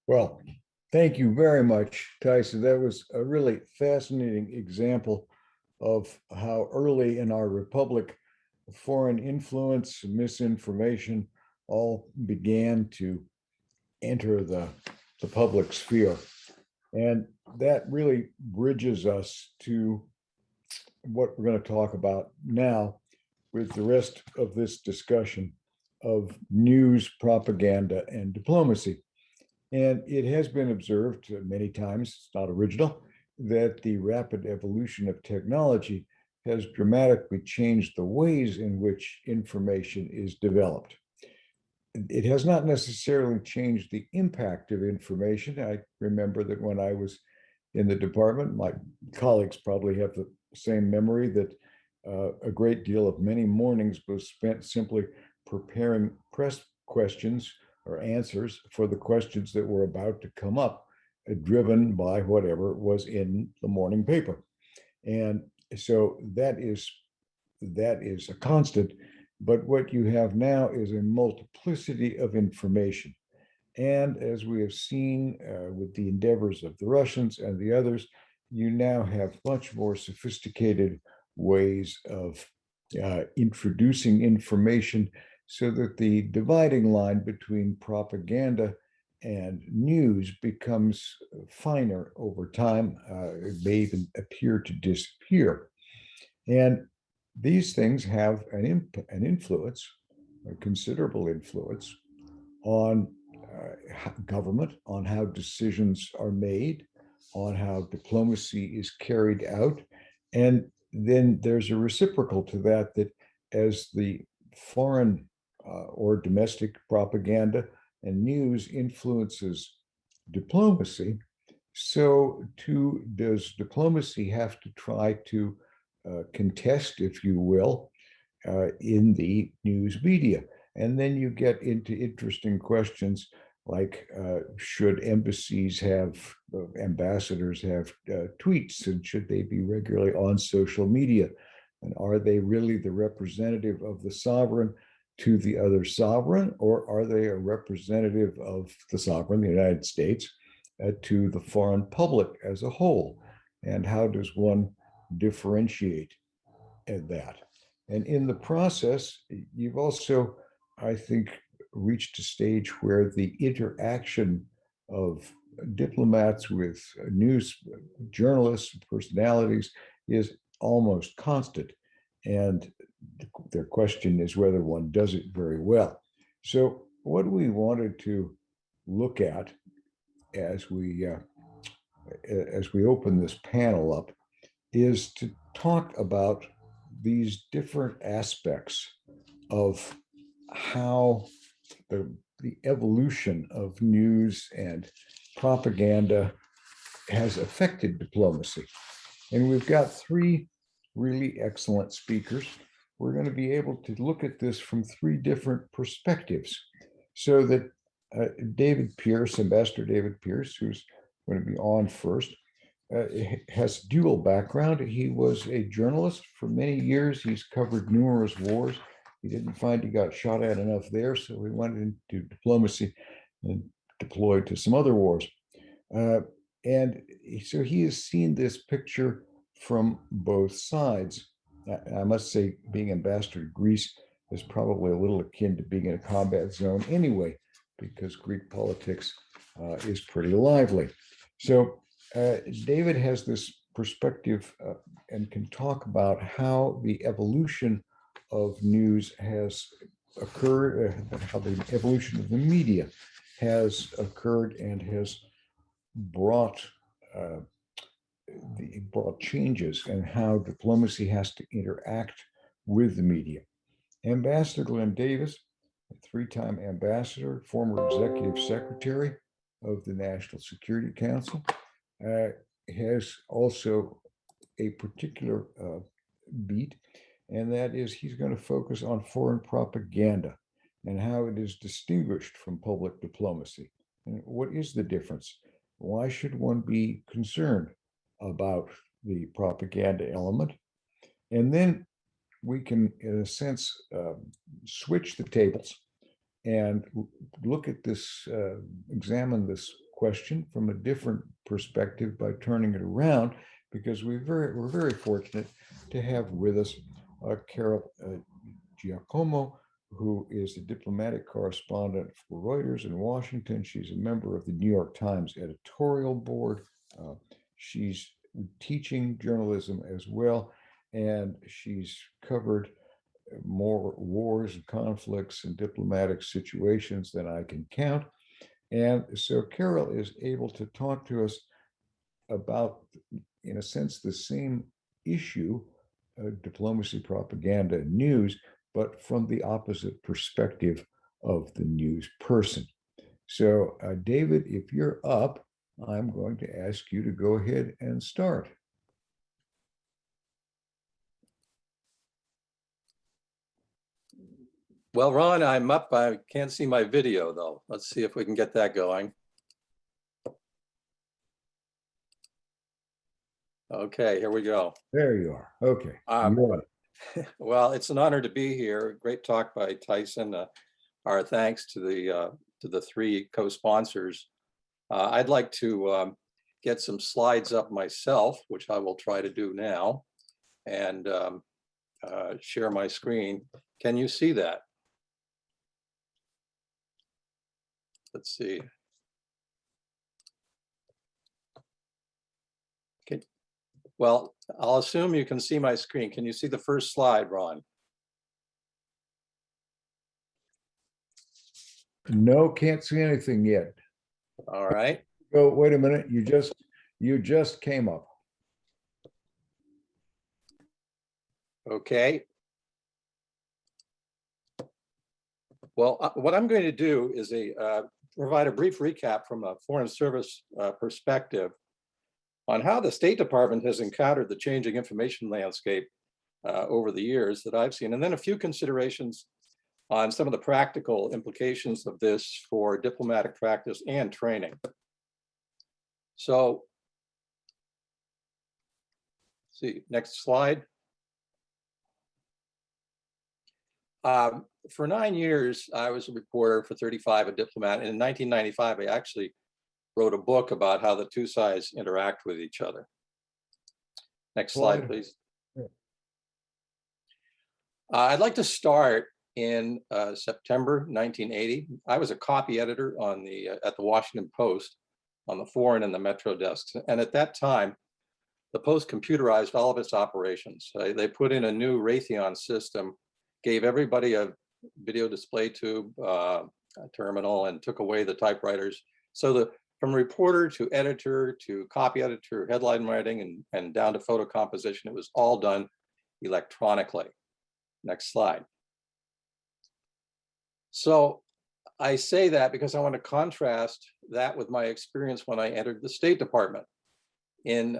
Well, thank you very much, Tyson. That was a really fascinating example of how early in our republic foreign influence, misinformation all began to enter the public sphere. And that really bridges us to what we're going to talk about now with the rest of this discussion of news, propaganda, and diplomacy. And it has been observed many times, it's not original, that the rapid evolution of technology has dramatically changed the ways in which information is developed. It has not necessarily changed the impact of information. I remember that when I was in the department, my colleagues probably have the same memory, that a great deal of many mornings was spent simply preparing press questions or answers for the questions that were about to come up, driven by whatever was in the morning paper. And so that is a constant. But what you have now is a multiplicity of information. And as we have seen with the endeavors of the Russians and the others, you now have much more sophisticated ways of introducing information, so that the dividing line between propaganda and news becomes finer over time. It may even appear to disappear. And these things have an influence, a considerable influence, on government, on how decisions are made, on how diplomacy is carried out. And then there's a reciprocal to that, that as the foreign or domestic propaganda and news influences diplomacy, so too does diplomacy have to try to contest, if you will, in the news media. And then you get into interesting questions like, should embassies have, ambassadors have tweets, and should they be regularly on social media? And are they really the representative of the sovereign to the other sovereign, or are they a representative of the sovereign, the United States, to the foreign public as a whole? And how does one differentiate that? And in the process, you've also, I think, reached a stage where the interaction of diplomats with news journalists, personalities, is almost constant. And their question is whether one does it very well. So what we wanted to look at as we open this panel up is to talk about these different aspects of how the evolution of news and propaganda has affected diplomacy. And we've got three really excellent speakers. We're going to be able to look at this from three different perspectives, so that David Pearce, Ambassador David Pearce, who's going to be on first, has dual background. He was a journalist for many years. He's covered numerous wars. He didn't find he got shot at enough there, so he went into diplomacy and deployed to some other wars. And so he has seen this picture from both sides. I must say, being ambassador to Greece is probably a little akin to being in a combat zone anyway, because Greek politics is pretty lively. So David has this perspective and can talk about how the evolution of news has occurred, how the evolution of the media has occurred and has brought changes, and how diplomacy has to interact with the media. Ambassador Glyn Davies, a three-time ambassador, former executive secretary of the National Security Council, has also a particular beat, and that is he's going to focus on foreign propaganda and how it is distinguished from public diplomacy. And what is the difference? Why should one be concerned about the propaganda element? And then we can, in a sense, switch the tables and look at this, examine this question from a different perspective by turning it around, because we're very fortunate to have with us Carol Giacomo, who is the diplomatic correspondent for Reuters in Washington. She's a member of the New York Times editorial board. She's teaching journalism as well, and she's covered more wars and conflicts and diplomatic situations than I can count. And so Carol is able to talk to us about, in a sense, the same issue, diplomacy, propaganda, and news, but from the opposite perspective of the news person. So, David, if you're up, I'm going to ask you to go ahead and start. Well, Ron, I'm up. I can't see my video, though. Let's see if we can get that going. Okay, here we go. There you are. Okay. Well, it's an honor to be here. Great talk by Tyson. Our thanks to the three co-sponsors. I'd like to get some slides up myself, which I will try to do now, and share my screen. Can you see that? Let's see. Okay. Well, I'll assume you can see my screen. Can you see the first slide, Ron? No, can't see anything yet. All right. Oh, wait a minute. You just came up. Okay. Well, what I'm going to do is provide a brief recap from a Foreign Service perspective on how the State Department has encountered the changing information landscape over the years that I've seen, and then a few considerations on some of the practical implications of this for diplomatic practice and training. So, see, next slide. For 9 years, I was a reporter, for 35, a diplomat. And in 1995, I actually wrote a book about how the two sides interact with each other. Next slide, please. I'd like to start in September 1980. I was a copy editor at the Washington Post on the foreign and the metro desks. And at that time, the Post computerized all of its operations. They put in a new Raytheon system, gave everybody a video display tube, a terminal, and took away the typewriters. So from reporter to editor to copy editor, headline writing, and down to photo composition, it was all done electronically. Next slide. So I say that because I want to contrast that with my experience when I entered the State Department. In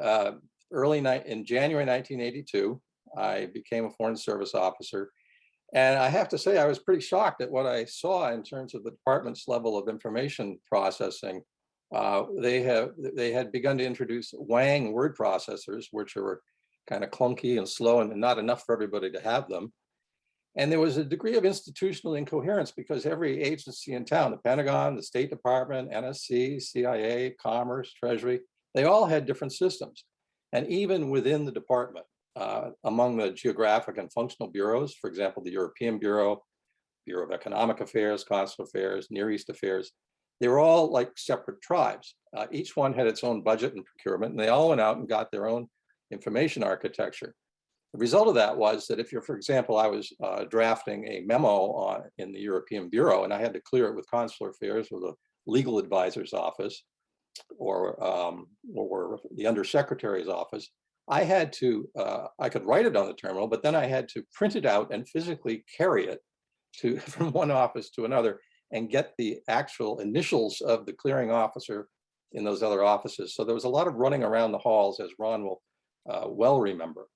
January 1982, I became a Foreign Service officer. And I have to say, I was pretty shocked at what I saw in terms of the department's level of information processing. They had begun to introduce Wang word processors, which were kind of clunky and slow and not enough for everybody to have them. And there was a degree of institutional incoherence because every agency in town, the Pentagon, the State Department, NSC, CIA, Commerce, Treasury, they all had different systems. And even within the department, among the geographic and functional bureaus, for example, the European Bureau, Bureau of Economic Affairs, Consular Affairs, Near East Affairs, they were all like separate tribes. Each one had its own budget and procurement, and they all went out and got their own information architecture. The result of that was that if you're, for example, I was drafting a memo in the European Bureau, and I had to clear it with Consular Affairs or the legal advisor's office or the undersecretary's office, I had to, I could write it on the terminal, but then I had to print it out and physically carry it from one office to another and get the actual initials of the clearing officer in those other offices. So there was a lot of running around the halls, as Ron will well remember.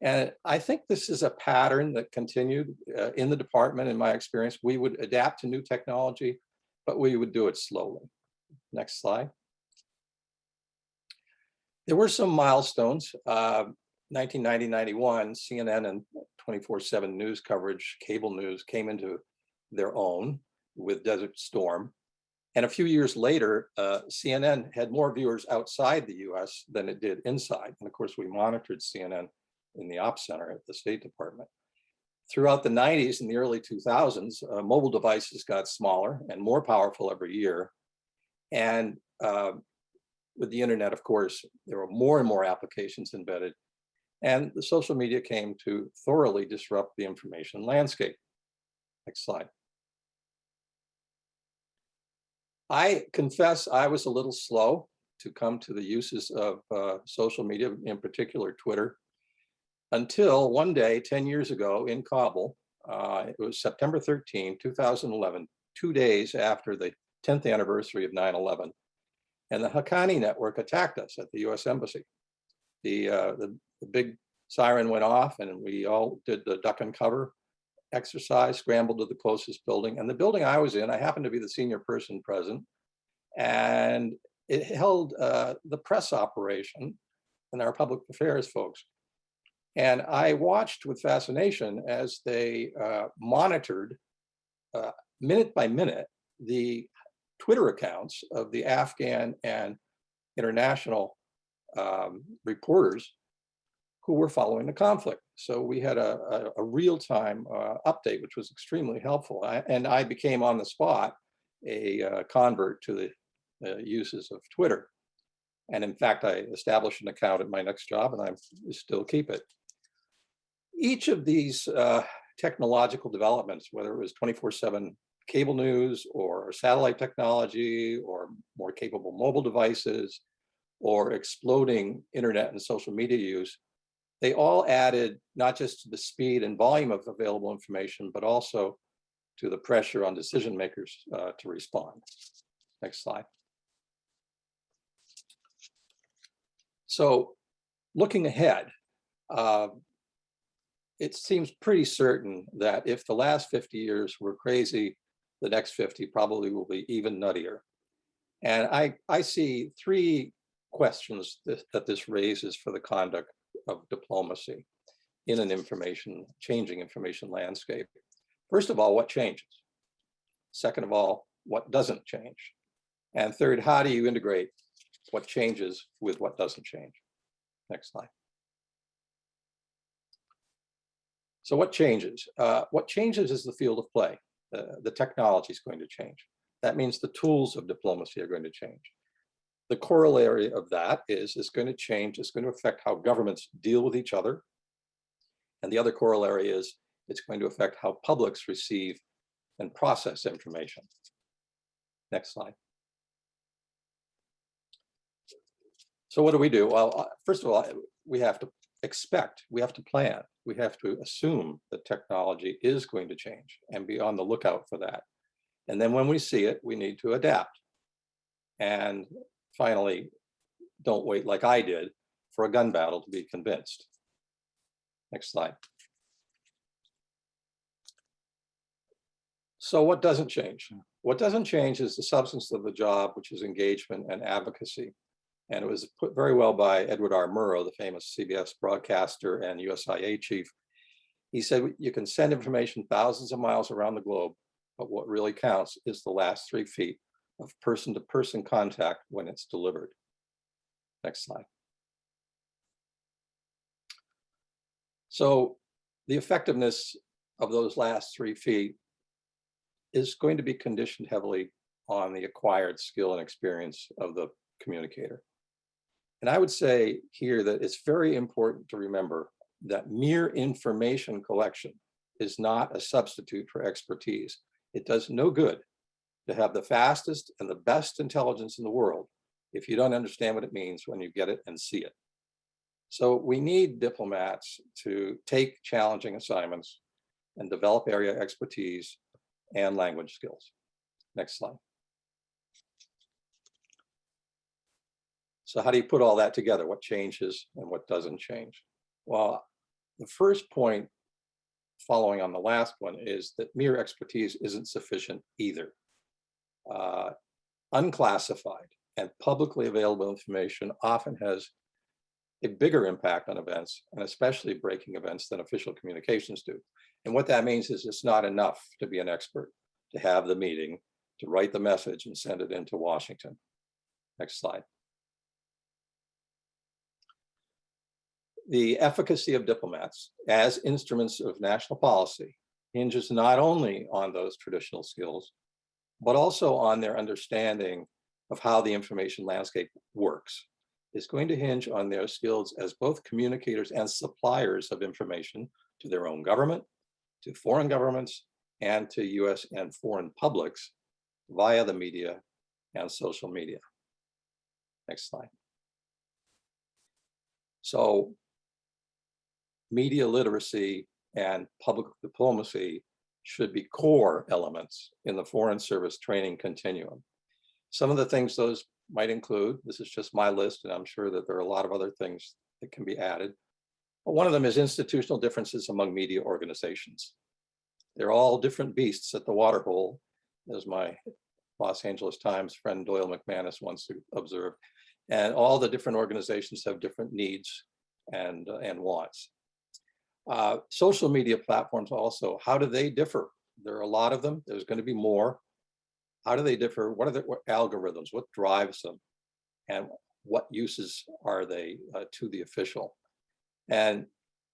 And I think this is a pattern that continued in the department. In my experience, we would adapt to new technology, but we would do it slowly. Next slide. There were some milestones. 1990-91, CNN and 24/7 news coverage, cable news, came into their own with Desert Storm. And a few years later, CNN had more viewers outside the US than it did inside. And of course, we monitored CNN in the Ops Center at the State Department. Throughout the 90s and the early 2000s, mobile devices got smaller and more powerful every year. And with the internet, of course, there were more and more applications embedded. And the social media came to thoroughly disrupt the information landscape. Next slide. I confess I was a little slow to come to the uses of social media, in particular Twitter, until one day, 10 years ago in Kabul. It was September 13, 2011, 2 days after the 10th anniversary of 9/11. And the Haqqani network attacked us at the US Embassy. The big siren went off and we all did the duck and cover exercise, scrambled to the closest building. And the building I was in, I happened to be the senior person present, and it held the press operation and our public affairs folks. And I watched with fascination as they monitored minute by minute the Twitter accounts of the Afghan and international reporters who were following the conflict. So we had a real-time update, which was extremely helpful. And I became on the spot a convert to the uses of Twitter. And in fact, I established an account at my next job and I still keep it. Each of these technological developments, whether it was 24/7 cable news or satellite technology or more capable mobile devices or exploding internet and social media use, they all added not just to the speed and volume of available information, but also to the pressure on decision makers to respond. Next slide. So looking ahead, it seems pretty certain that if the last 50 years were crazy, the next 50 probably will be even nuttier. And I see three questions that this raises for the conduct of diplomacy in an changing information landscape. First of all, what changes? Second of all, what doesn't change? And third, how do you integrate what changes with what doesn't change? Next slide. So what changes? What changes is the field of play. The technology is going to change. That means the tools of diplomacy are going to change. The corollary of that is it's going to change, it's going to affect how governments deal with each other. And the other corollary is it's going to affect how publics receive and process information. Next slide. So what do we do? Well, first of all, we have to expect, we have to plan, we have to assume that technology is going to change and be on the lookout for that. And then when we see it, we need to adapt. And finally, don't wait like I did for a gun battle to be convinced. Next slide. So what doesn't change? What doesn't change is the substance of the job, which is engagement and advocacy. And it was put very well by Edward R. Murrow, the famous CBS broadcaster and USIA chief. He said, you can send information thousands of miles around the globe, but what really counts is the last 3 feet of person-to-person contact when it's delivered. Next slide. So the effectiveness of those last 3 feet is going to be conditioned heavily on the acquired skill and experience of the communicator. And I would say here that it's very important to remember that mere information collection is not a substitute for expertise. It does no good to have the fastest and the best intelligence in the world if you don't understand what it means when you get it and see it. So we need diplomats to take challenging assignments and develop area expertise and language skills. Next slide. So how do you put all that together? What changes and what doesn't change? Well, the first point following on the last one is that mere expertise isn't sufficient either. Unclassified and publicly available information often has a bigger impact on events, and especially breaking events, than official communications do. And what that means is it's not enough to be an expert, to have the meeting, to write the message and send it into Washington. Next slide. The efficacy of diplomats as instruments of national policy hinges not only on those traditional skills, but also on their understanding of how the information landscape works. It's going to hinge on their skills as both communicators and suppliers of information to their own government, to foreign governments, and to US and foreign publics via the media and social media. Next slide. So media literacy and public diplomacy should be core elements in the Foreign Service training continuum. Some of the things those might include, this is just my list, and I'm sure that there are a lot of other things that can be added. But one of them is institutional differences among media organizations. They're all different beasts at the waterhole, as my Los Angeles Times friend Doyle McManus once observed. And all the different organizations have different needs and wants. Social media platforms also, how do they differ? There are a lot of them. There's going to be more. How do they differ? What are the algorithms? What drives them? And what uses are they to the official? And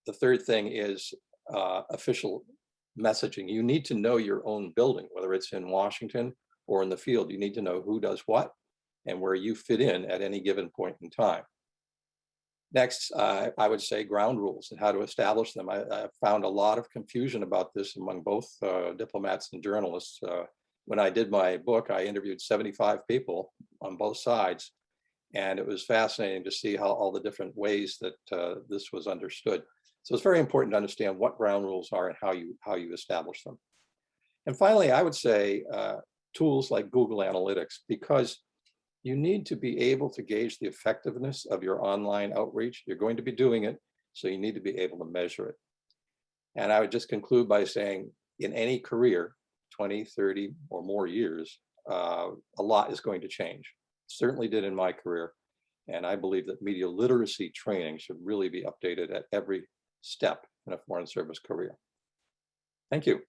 the third thing is official messaging. You need to know your own building, whether it's in Washington or in the field. You need to know who does what and where you fit in at any given point in time. Next, I would say ground rules and how to establish them. I found a lot of confusion about this among both diplomats and journalists. When I did my book, I interviewed 75 people on both sides, and it was fascinating to see how all the different ways that this was understood. So it's very important to understand what ground rules are and how you establish them. And finally, I would say tools like Google Analytics, because you need to be able to gauge the effectiveness of your online outreach. You're going to be doing it, so you need to be able to measure it. And I would just conclude by saying, in any career, 20, 30 or more years, a lot is going to change. Certainly did in my career. And I believe that media literacy training should really be updated at every step in a Foreign Service career. Thank you.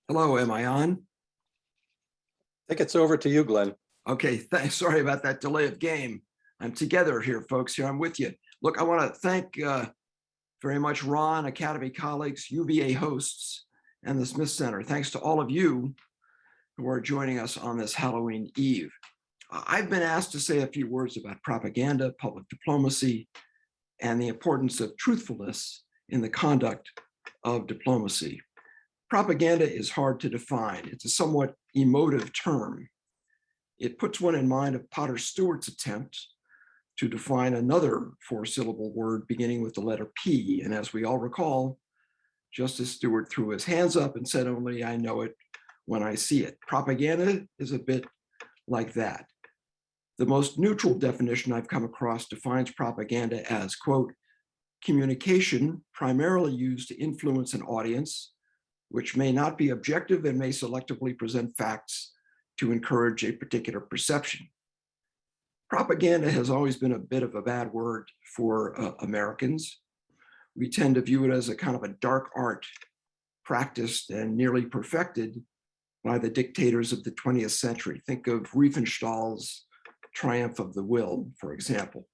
Hello, am I on? I think it's over to you, Glyn. Okay, thanks. Sorry about that delay of game. I'm together here, folks. Here, I'm with you. Look, I want to thank very much Ron, Academy colleagues, UVA hosts, and the Smith Center. Thanks to all of you who are joining us on this Halloween Eve. I've been asked to say a few words about propaganda, public diplomacy, and the importance of truthfulness in the conduct of diplomacy. Propaganda is hard to define. It's a somewhat emotive term. It puts one in mind of Potter Stewart's attempt to define another four-syllable word beginning with the letter P. And as we all recall, Justice Stewart threw his hands up and said only, "I know it when I see it." Propaganda is a bit like that. The most neutral definition I've come across defines propaganda as, quote, communication primarily used to influence an audience, which may not be objective and may selectively present facts to encourage a particular perception. Propaganda has always been a bit of a bad word for Americans. We tend to view it as a kind of a dark art practiced and nearly perfected by the dictators of the 20th century. Think of Riefenstahl's Triumph of the Will, for example.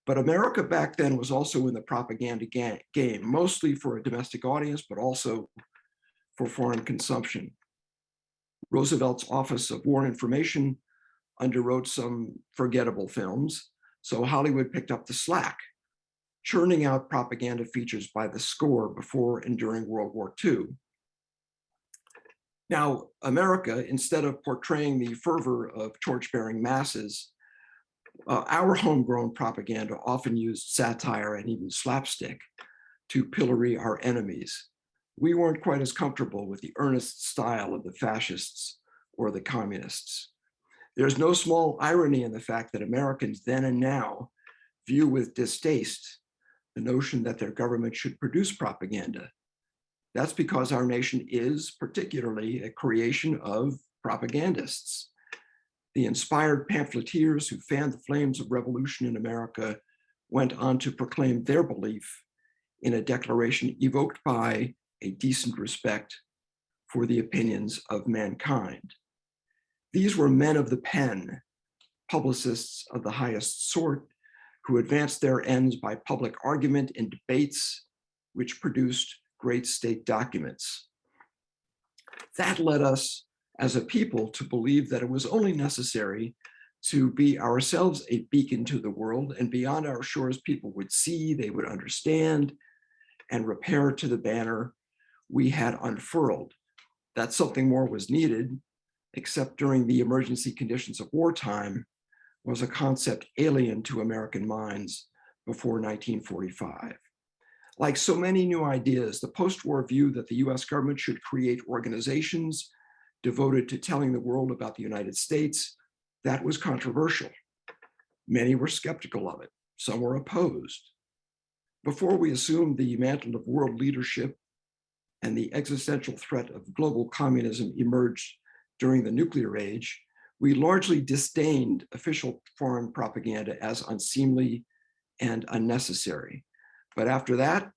But America back then was also in the propaganda game, mostly for a domestic audience, but also for foreign consumption. Roosevelt's Office of War Information underwrote some forgettable films, so Hollywood picked up the slack, churning out propaganda features by the score before and during World War II. Now, America, instead of portraying the fervor of torch-bearing masses, our homegrown propaganda often used satire and even slapstick to pillory our enemies. We weren't quite as comfortable with the earnest style of the fascists or the communists. There's no small irony in the fact that Americans then and now view with distaste the notion that their government should produce propaganda. That's because our nation is particularly a creation of propagandists. The inspired pamphleteers who fanned the flames of revolution in America went on to proclaim their belief in a declaration evoked by a decent respect for the opinions of mankind. These were men of the pen, publicists of the highest sort, who advanced their ends by public argument and debates, which produced great state documents. That led us as a people to believe that it was only necessary to be ourselves a beacon to the world, and beyond our shores, people would see, they would understand, and repair to the banner we had unfurled. That something more was needed, except during the emergency conditions of wartime, was a concept alien to American minds before 1945. Like so many new ideas, the post-war view that the US government should create organizations devoted to telling the world about the United States, that was controversial. Many were skeptical of it. Some were opposed. Before we assumed the mantle of world leadership and the existential threat of global communism emerged during the nuclear age, we largely disdained official foreign propaganda as unseemly and unnecessary. But after that,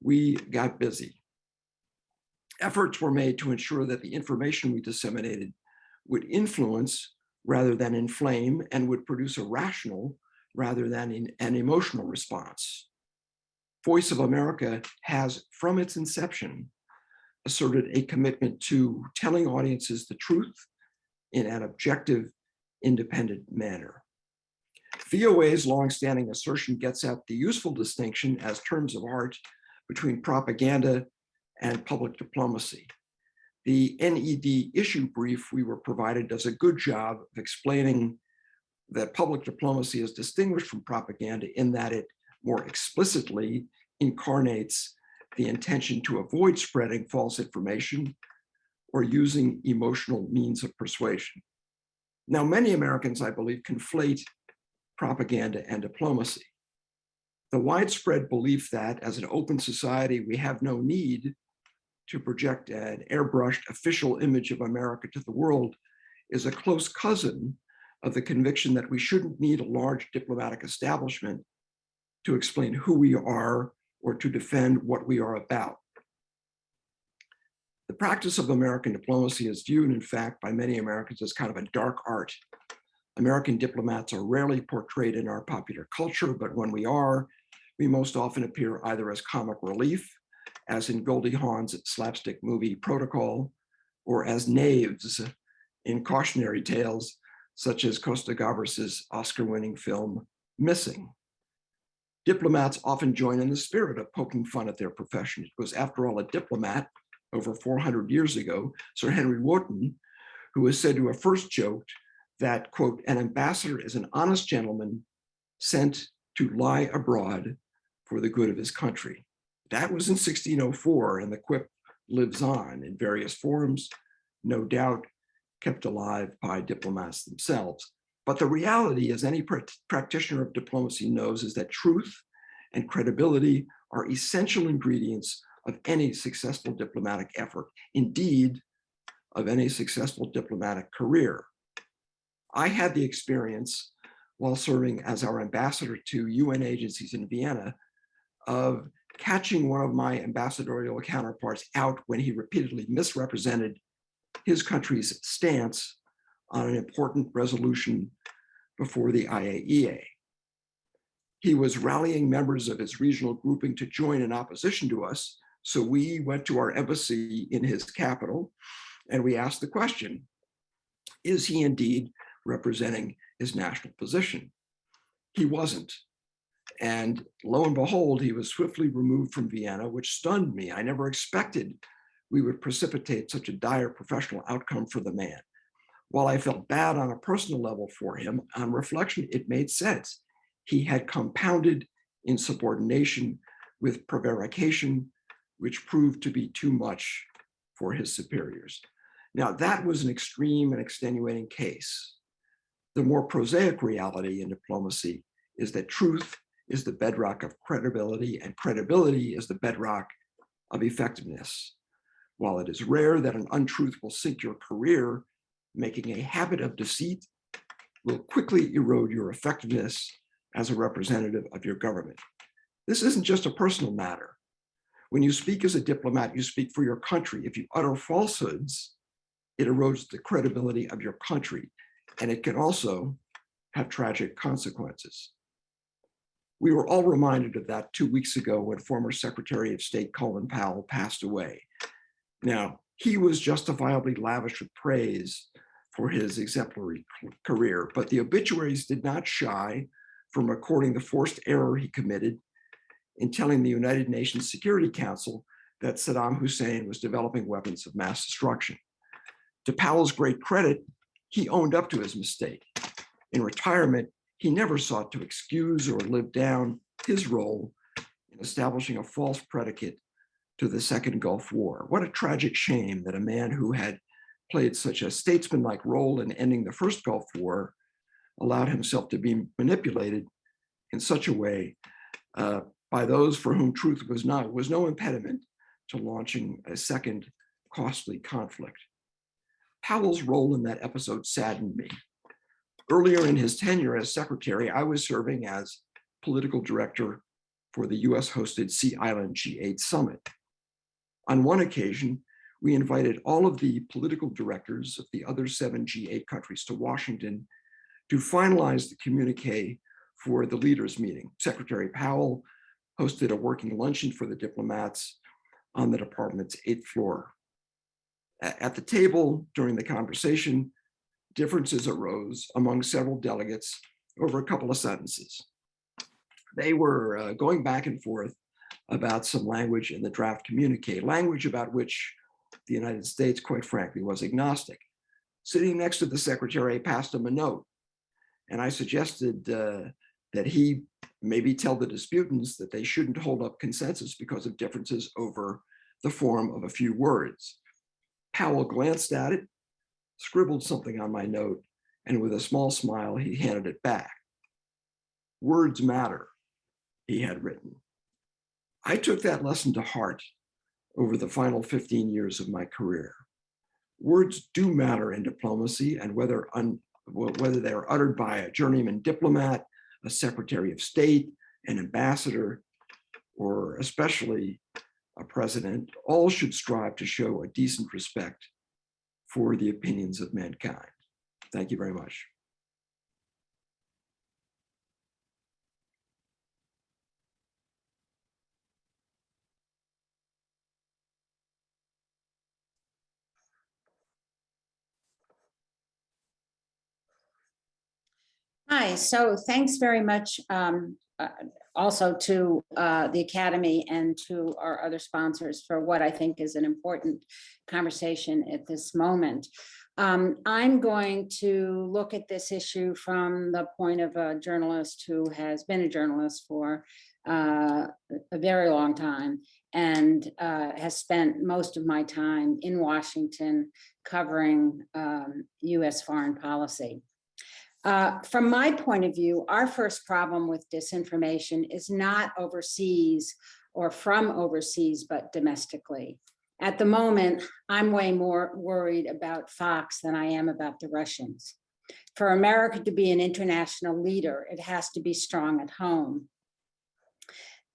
we got busy. Efforts were made to ensure that the information we disseminated would influence rather than inflame, and would produce a rational rather than an emotional response. Voice of America has, from its inception, asserted a commitment to telling audiences the truth in an objective, independent manner. VOA's longstanding assertion gets at the useful distinction as terms of art between propaganda and public diplomacy. The NED issue brief we were provided does a good job of explaining that public diplomacy is distinguished from propaganda in that it more explicitly incarnates the intention to avoid spreading false information or using emotional means of persuasion. Now, many Americans, I believe, conflate propaganda and diplomacy. The widespread belief that as an open society, we have no need to project an airbrushed official image of America to the world is a close cousin of the conviction that we shouldn't need a large diplomatic establishment to explain who we are or to defend what we are about. The practice of American diplomacy is viewed, in fact, by many Americans as kind of a dark art. American diplomats are rarely portrayed in our popular culture, but when we are, we most often appear either as comic relief, as in Goldie Hawn's slapstick movie Protocol, or as knaves in cautionary tales, such as Costa Gavras' Oscar-winning film, Missing. Diplomats often join in the spirit of poking fun at their profession. It was, after all, a diplomat over 400 years ago, Sir Henry Wotton, who is said to have first joked that, quote, an ambassador is an honest gentleman sent to lie abroad for the good of his country. That was in 1604, and the quip lives on in various forms, no doubt kept alive by diplomats themselves. But the reality, as any practitioner of diplomacy knows, is that truth and credibility are essential ingredients of any successful diplomatic effort, indeed, of any successful diplomatic career. I had the experience, while serving as our ambassador to UN agencies in Vienna, of catching one of my ambassadorial counterparts out when he repeatedly misrepresented his country's stance on an important resolution before the IAEA. He was rallying members of his regional grouping to join in opposition to us, so we went to our embassy in his capital and we asked the question, is he indeed representing his national position? He wasn't. And lo and behold, he was swiftly removed from Vienna, which stunned me. I never expected we would precipitate such a dire professional outcome for the man. While I felt bad on a personal level for him, on reflection, it made sense. He had compounded insubordination with prevarication, which proved to be too much for his superiors. Now, that was an extreme and extenuating case. The more prosaic reality in diplomacy is that truth is the bedrock of credibility, and credibility is the bedrock of effectiveness. While it is rare that an untruth will sink your career, making a habit of deceit will quickly erode your effectiveness as a representative of your government. This isn't just a personal matter. When you speak as a diplomat, you speak for your country. If you utter falsehoods, it erodes the credibility of your country, and it can also have tragic consequences. We were all reminded of that 2 weeks ago when former Secretary of State Colin Powell passed away. Now, he was justifiably lavish with praise for his exemplary career, but the obituaries did not shy from recording the forced error he committed in telling the United Nations Security Council that Saddam Hussein was developing weapons of mass destruction. To Powell's great credit, he owned up to his mistake. In retirement, he never sought to excuse or live down his role in establishing a false predicate to the Second Gulf War. What a tragic shame that a man who had played such a statesmanlike role in ending the First Gulf War allowed himself to be manipulated in such a way by those for whom truth was no impediment to launching a second costly conflict. Powell's role in that episode saddened me. Earlier in his tenure as secretary, I was serving as political director for the US-hosted Sea Island G8 Summit. On one occasion, we invited all of the political directors of the other 7 G8 countries to Washington to finalize the communique for the leaders' meeting. Secretary Powell hosted a working luncheon for the diplomats on the department's 8th floor. At the table during the conversation, differences arose among several delegates over a couple of sentences. They were going back and forth about some language in the draft communique, language about which the United States, quite frankly, was agnostic. Sitting next to the secretary, I passed him a note, and I suggested that he maybe tell the disputants that they shouldn't hold up consensus because of differences over the form of a few words. Powell glanced at it, scribbled something on my note, and with a small smile, he handed it back. "Words matter," he had written. I took that lesson to heart over the final 15 years of my career. Words do matter in diplomacy, and whether they're uttered by a journeyman diplomat, a secretary of state, an ambassador, or especially a president, all should strive to show a decent respect for the opinions of mankind. Thank you very much. Hi, so thanks very much also to the Academy and to our other sponsors for what I think is an important conversation at this moment. I'm going to look at this issue from the point of a journalist who has been a journalist for a very long time and has spent most of my time in Washington covering US foreign policy. From my point of view, our first problem with disinformation is not overseas or from overseas, but domestically. At the moment, I'm way more worried about Fox than I am about the Russians. For America to be an international leader, it has to be strong at home.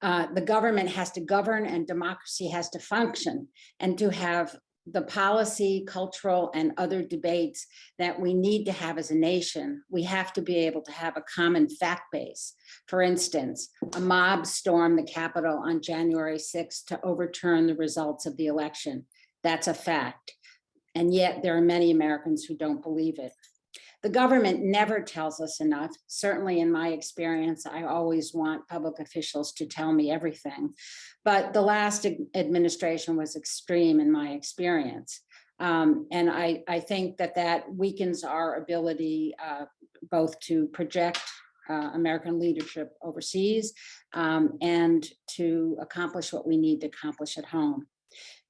The government has to govern and democracy has to function, and to have the policy, cultural, and other debates that we need to have as a nation, we have to be able to have a common fact base. For instance, a mob stormed the Capitol on January 6th to overturn the results of the election. That's a fact. And yet there are many Americans who don't believe it. The government never tells us enough. Certainly in my experience, I always want public officials to tell me everything. But the last administration was extreme in my experience. And I think that weakens our ability both to project American leadership overseas and to accomplish what we need to accomplish at home.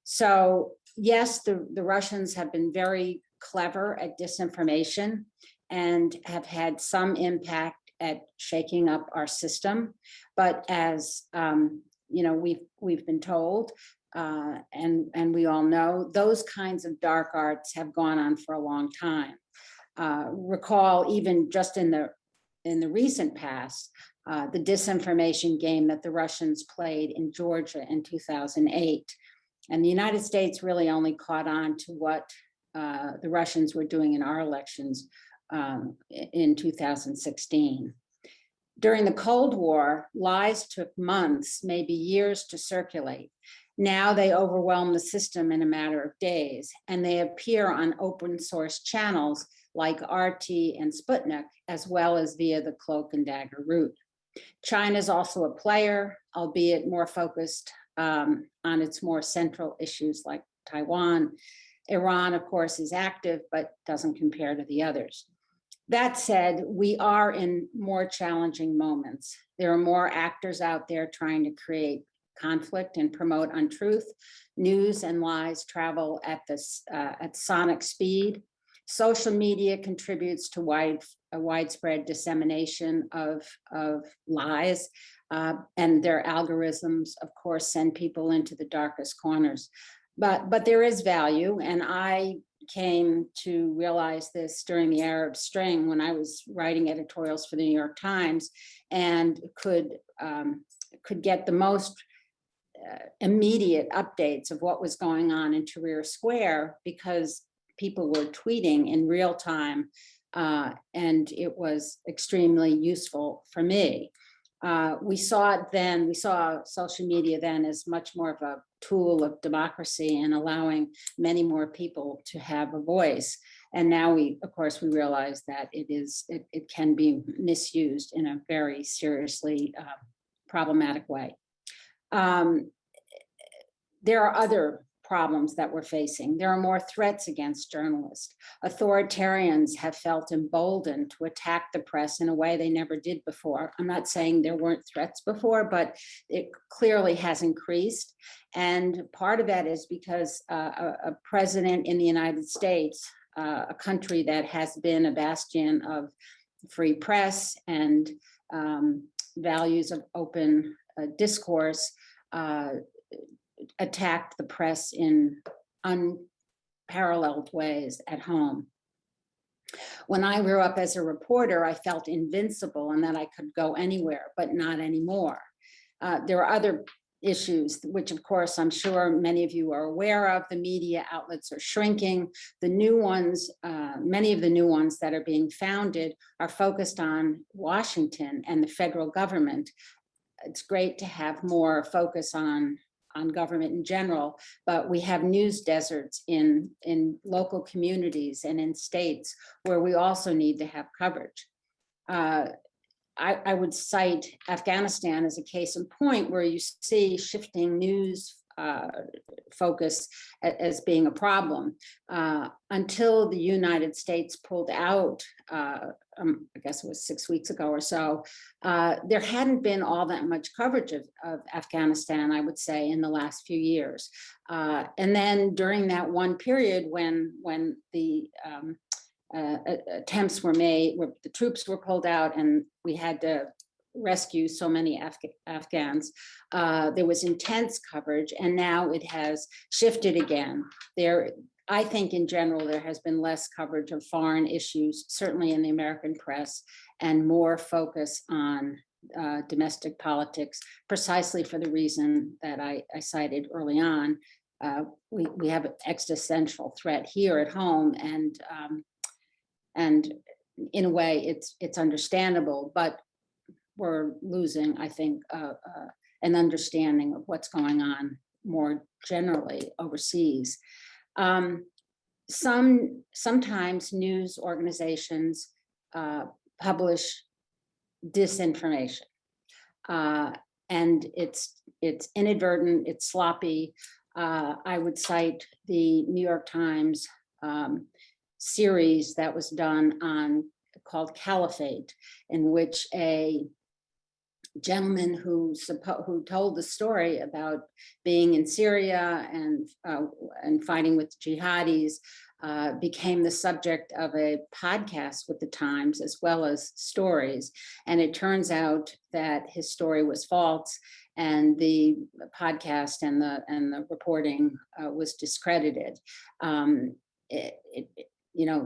So yes, the Russians have been very clever at disinformation and have had some impact at shaking up our system. But as you know, we've been told, and we all know, those kinds of dark arts have gone on for a long time. Recall even just in the recent past, the disinformation game that the Russians played in Georgia in 2008. And the United States really only caught on to what the Russians were doing in our elections in 2016. During the Cold War, lies took months, maybe years to circulate. Now they overwhelm the system in a matter of days, and they appear on open source channels like RT and Sputnik, as well as via the cloak and dagger route. China is also a player, albeit more focused on its more central issues like Taiwan. Iran, of course, is active, but doesn't compare to the others. That said, we are in more challenging moments. There are more actors out there trying to create conflict and promote untruth. News and lies travel at sonic speed. Social media contributes to widespread dissemination of lies, and their algorithms, of course, send people into the darkest corners. But there is value, and I came to realize this during the Arab Spring when I was writing editorials for the New York Times, and could get the most immediate updates of what was going on in Tahrir Square because people were tweeting in real time, and it was extremely useful for me. We saw social media then as much more of a tool of democracy and allowing many more people to have a voice. And now of course, we realize that it can be misused in a very seriously problematic way. There are other problems that we're facing. There are more threats against journalists. Authoritarians have felt emboldened to attack the press in a way they never did before. I'm not saying there weren't threats before, but it clearly has increased. And part of that is because a president in the United States, a country that has been a bastion of free press and values of open discourse, attacked the press in unparalleled ways at home. When I grew up as a reporter, I felt invincible and that I could go anywhere, but not anymore. There are other issues, which of course I'm sure many of you are aware of. The media outlets are shrinking. The new ones, many of the new ones that are being founded are focused on Washington and the federal government. It's great to have more focus on government in general, but we have news deserts in local communities and in states where we also need to have coverage. I would cite Afghanistan as a case in point where you see shifting news focus as being a problem. Until the United States pulled out, I guess it was 6 weeks ago or so, there hadn't been all that much coverage of Afghanistan, I would say, in the last few years. And then during that one period when the attempts were made, where the troops were pulled out and we had to rescue so many Afghans, there was intense coverage, and now it has shifted again. I think in general, there has been less coverage of foreign issues, certainly in the American press, and more focus on domestic politics, precisely for the reason that I cited early on. We have an existential threat here at home, and in a way it's understandable, but we're losing, I think, an understanding of what's going on more generally overseas. sometimes news organizations publish disinformation, and it's inadvertent, it's sloppy. I would cite the New York Times series that was done on called Caliphate, in which a gentleman who told the story about being in Syria and fighting with jihadis became the subject of a podcast with the Times as well as stories. And it turns out that his story was false, and the podcast and the reporting was discredited.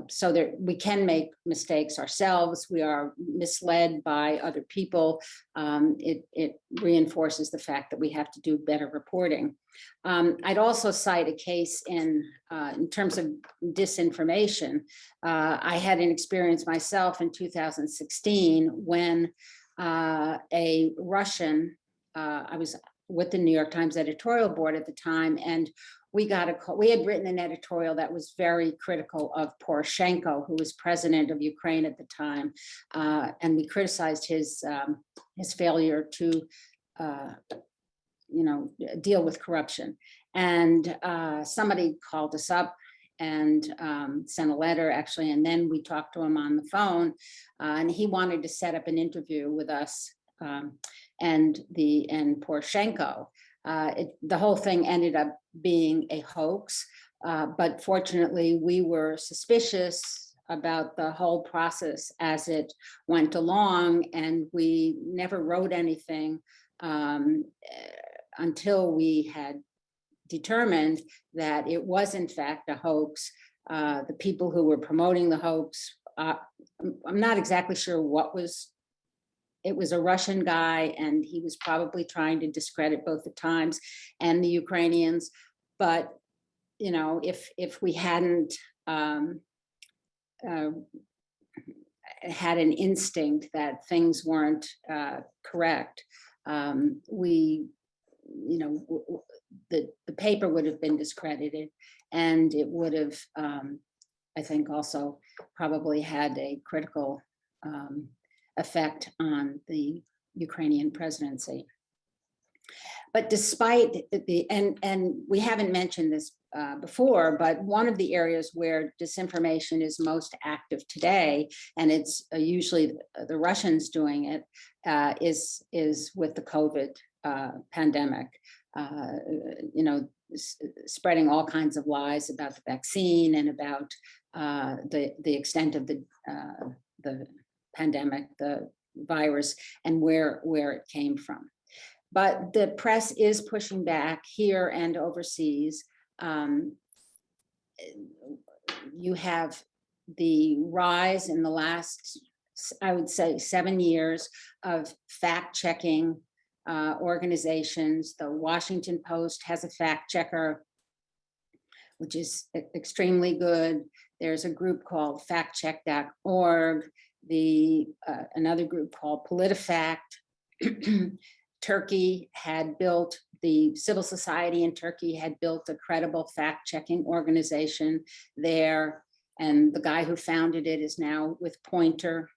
So that we can make mistakes ourselves. We are misled by other people. It reinforces the fact that we have to do better reporting. I'd also cite a case in terms of disinformation. I had an experience myself in 2016 when a Russian, I was with the New York Times editorial board at the time, and we got a call. We had written an editorial that was very critical of Poroshenko, who was president of Ukraine at the time, and we criticized his failure to, deal with corruption. And somebody called us up and sent a letter, actually, and then we talked to him on the phone, and he wanted to set up an interview with us and Poroshenko. The whole thing ended up being a hoax, but fortunately we were suspicious about the whole process as it went along, and we never wrote anything until we had determined that it was in fact a hoax. The people who were promoting the hoax, I'm not exactly sure what was. It was a Russian guy, and he was probably trying to discredit both the Times and the Ukrainians. But if we hadn't had an instinct that things weren't correct, the paper would have been discredited, and it would have, I think, also probably had a critical effect on the Ukrainian presidency. But despite and we haven't mentioned this before, but one of the areas where disinformation is most active today, and it's usually the Russians doing it, is with the COVID pandemic. Spreading all kinds of lies about the vaccine and about the extent of the pandemic, the virus, and where it came from. But the press is pushing back here and overseas. You have the rise in the last, I would say, 7 years of fact-checking organizations. The Washington Post has a fact checker, which is extremely good. There's a group called factcheck.org, another group called PolitiFact. Turkey had built, the civil society in Turkey had built a credible fact-checking organization there. And the guy who founded it is now with Poynter,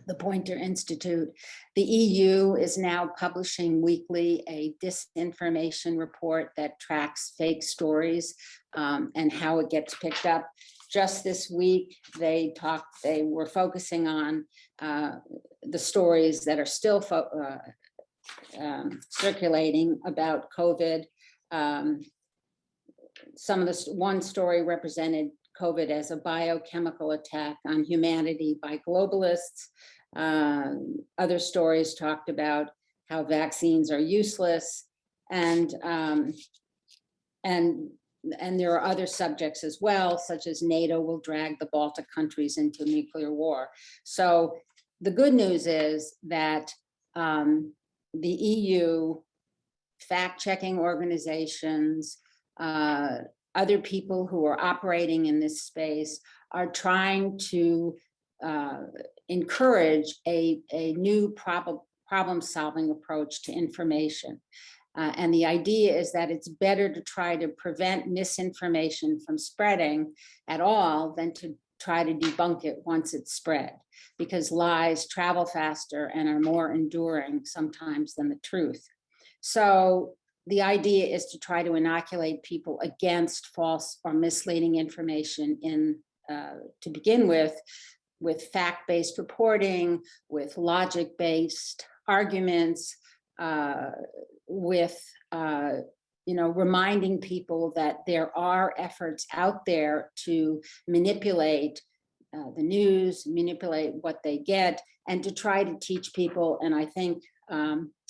the Poynter Institute. The EU is now publishing weekly a disinformation report that tracks fake stories and how it gets picked up. Just this week, they were focusing on the stories that are still circulating about COVID. One story represented COVID as a biochemical attack on humanity by globalists. Other stories talked about how vaccines are useless, and there are other subjects as well, such as NATO will drag the Baltic countries into nuclear war. So the good news is that the EU, fact-checking organizations, other people who are operating in this space are trying to encourage a new problem-solving approach to information. And the idea is that it's better to try to prevent misinformation from spreading at all than to try to debunk it once it's spread, because lies travel faster and are more enduring sometimes than the truth. So the idea is to try to inoculate people against false or misleading information to begin with fact-based reporting, with logic-based arguments, with reminding people that there are efforts out there to manipulate the news, manipulate what they get, and to try to teach people. And I think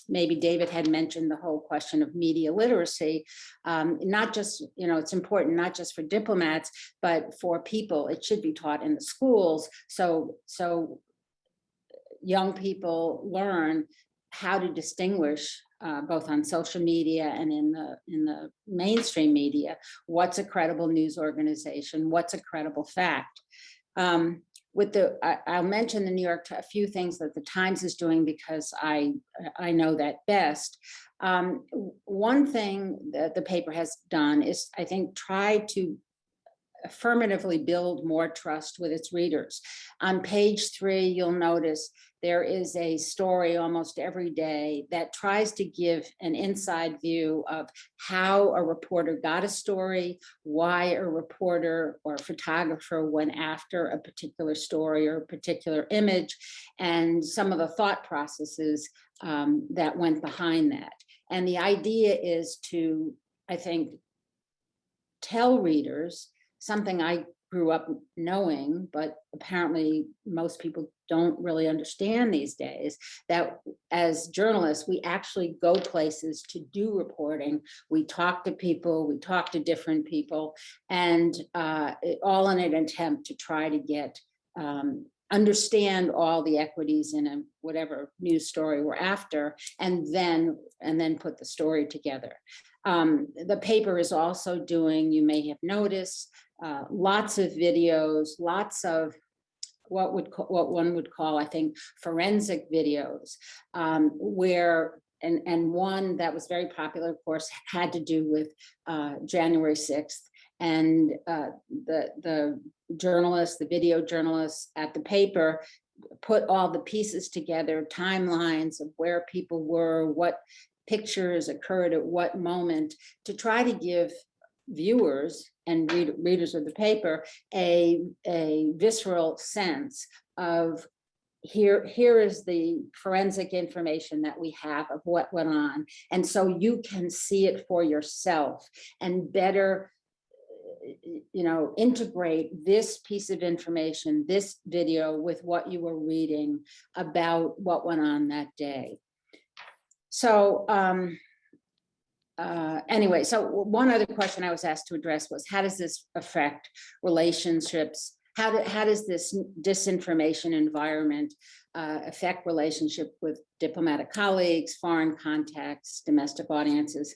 maybe David had mentioned the whole question of media literacy, not just, it's important not just for diplomats, but for people. It should be taught in the schools. So young people learn how to distinguish both on social media and in the mainstream media, what's a credible news organization, what's a credible fact. I'll mention the New York, a few things that the Times is doing because I know that best. One thing that the paper has done is, I think, try to affirmatively build more trust with its readers. On page 3, you'll notice there is a story almost every day that tries to give an inside view of how a reporter got a story, why a reporter or photographer went after a particular story or a particular image, and some of the thought processes that went behind that. And the idea is to, I think, tell readers something I grew up knowing, but apparently most people don't really understand these days, that as journalists, we actually go places to do reporting. We talk to people, we talk to different people, and all in an attempt to try to get, understand all the equities in a whatever news story we're after, and then put the story together. The paper is also doing, you may have noticed, lots of videos, lots of what one would call, I think, forensic videos, where, and one that was very popular, of course, had to do with January 6th. And the journalists, the video journalists at the paper put all the pieces together, timelines of where people were, what pictures occurred at what moment, to try to give viewers and readers of the paper a visceral sense of here is the forensic information that we have of what went on. And so you can see it for yourself and better integrate this piece of information, this video, with what you were reading about what went on that day. So anyway, so one other question I was asked to address was, how does this affect relationships? How does this disinformation environment affect relationship with diplomatic colleagues, foreign contacts, domestic audiences?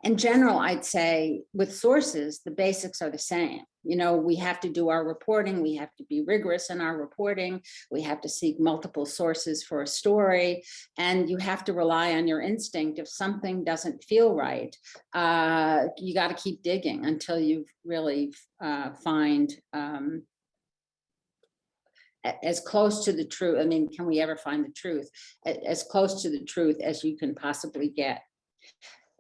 In general, I'd say with sources, the basics are the same. We have to do our reporting. We have to be rigorous in our reporting. We have to seek multiple sources for a story. And you have to rely on your instinct. If something doesn't feel right, you got to keep digging until you really find as close to the truth. I mean, can we ever find the truth? As close to the truth as you can possibly get.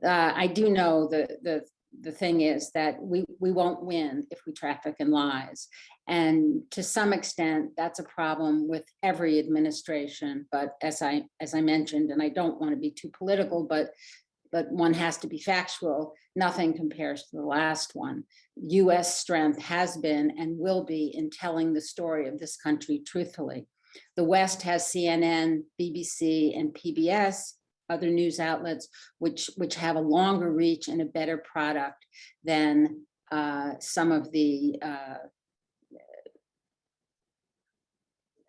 I do know the thing is that we won't win if we traffic in lies. And to some extent, that's a problem with every administration. But as I mentioned, and I don't want to be too political, but one has to be factual, nothing compares to the last one. US strength has been and will be in telling the story of this country truthfully. The West has CNN, BBC, and PBS, other news outlets, which have a longer reach and a better product than some of the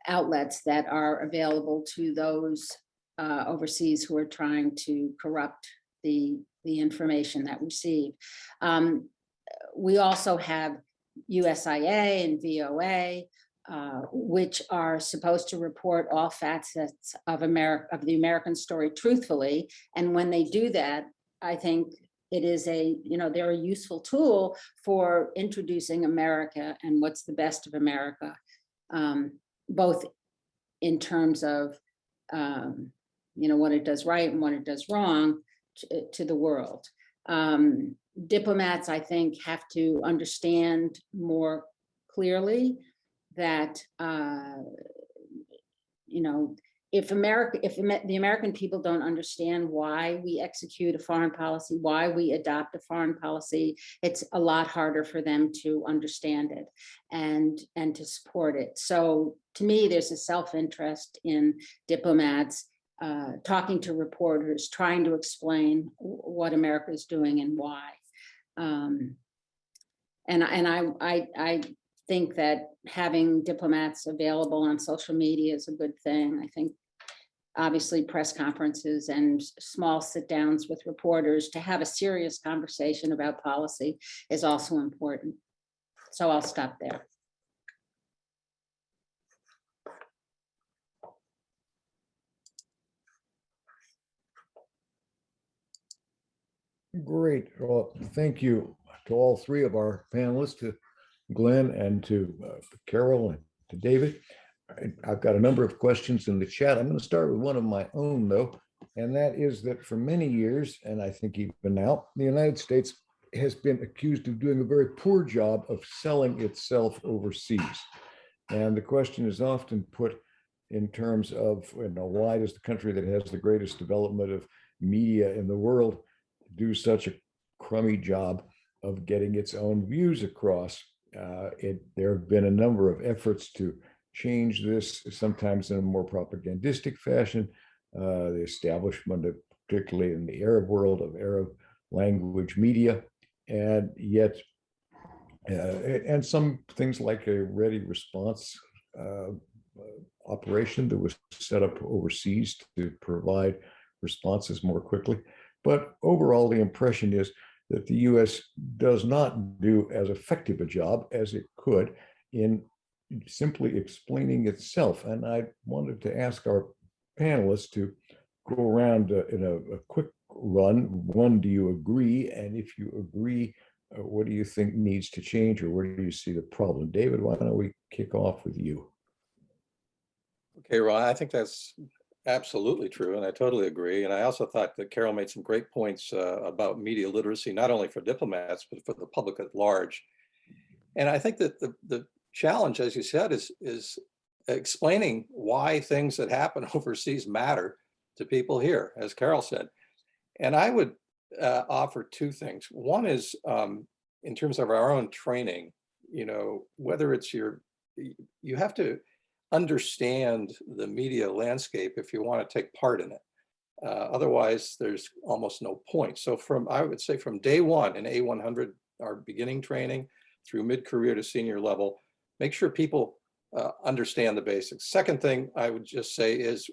outlets that are available to those overseas who are trying to corrupt the information that we receive. We also have USIA and VOA, which are supposed to report all facets of the American story truthfully. And when they do that, I think it is they're a useful tool for introducing America and what's the best of America, both in terms of, what it does right and what it does wrong to the world. Diplomats, I think, have to understand more clearly that, if the American people don't understand why we execute a foreign policy, why we adopt a foreign policy, it's a lot harder for them to understand it and to support it. So to me, there's a self-interest in diplomats talking to reporters, trying to explain what America is doing and why. I think that having diplomats available on social media is a good thing. I think obviously press conferences and small sit downs with reporters to have a serious conversation about policy is also important. So I'll stop there. Great. Well, thank you to all three of our panelists, to Glyn and to Carol and to David. I've got a number of questions in the chat. I'm going to start with one of my own, though, and that is that for many years, and I think even now, the United States has been accused of doing a very poor job of selling itself overseas. And the question is often put in terms of, why does the country that has the greatest development of media in the world do such a crummy job of getting its own views across? There have been a number of efforts to change this, sometimes in a more propagandistic fashion. The establishment of, particularly in the Arab world, of Arab language media, and yet, and some things like a ready response operation that was set up overseas to provide responses more quickly. But overall, the impression is that the US does not do as effective a job as it could in simply explaining itself. And I wanted to ask our panelists to go around in a quick run. One, do you agree? And if you agree, what do you think needs to change, or where do you see the problem? David, why don't we kick off with you? Okay, Ron, I think that's absolutely true, and I totally agree. And I also thought that Carol made some great points about media literacy, not only for diplomats, but for the public at large. And I think that the challenge, as you said, is explaining why things that happen overseas matter to people here, as Carol said. And I would offer two things. One is in terms of our own training, whether it's you have to understand the media landscape if you want to take part in it. Otherwise, there's almost no point. So I would say from day one in A100, our beginning training, through mid-career to senior level, make sure people understand the basics. Second thing I would just say is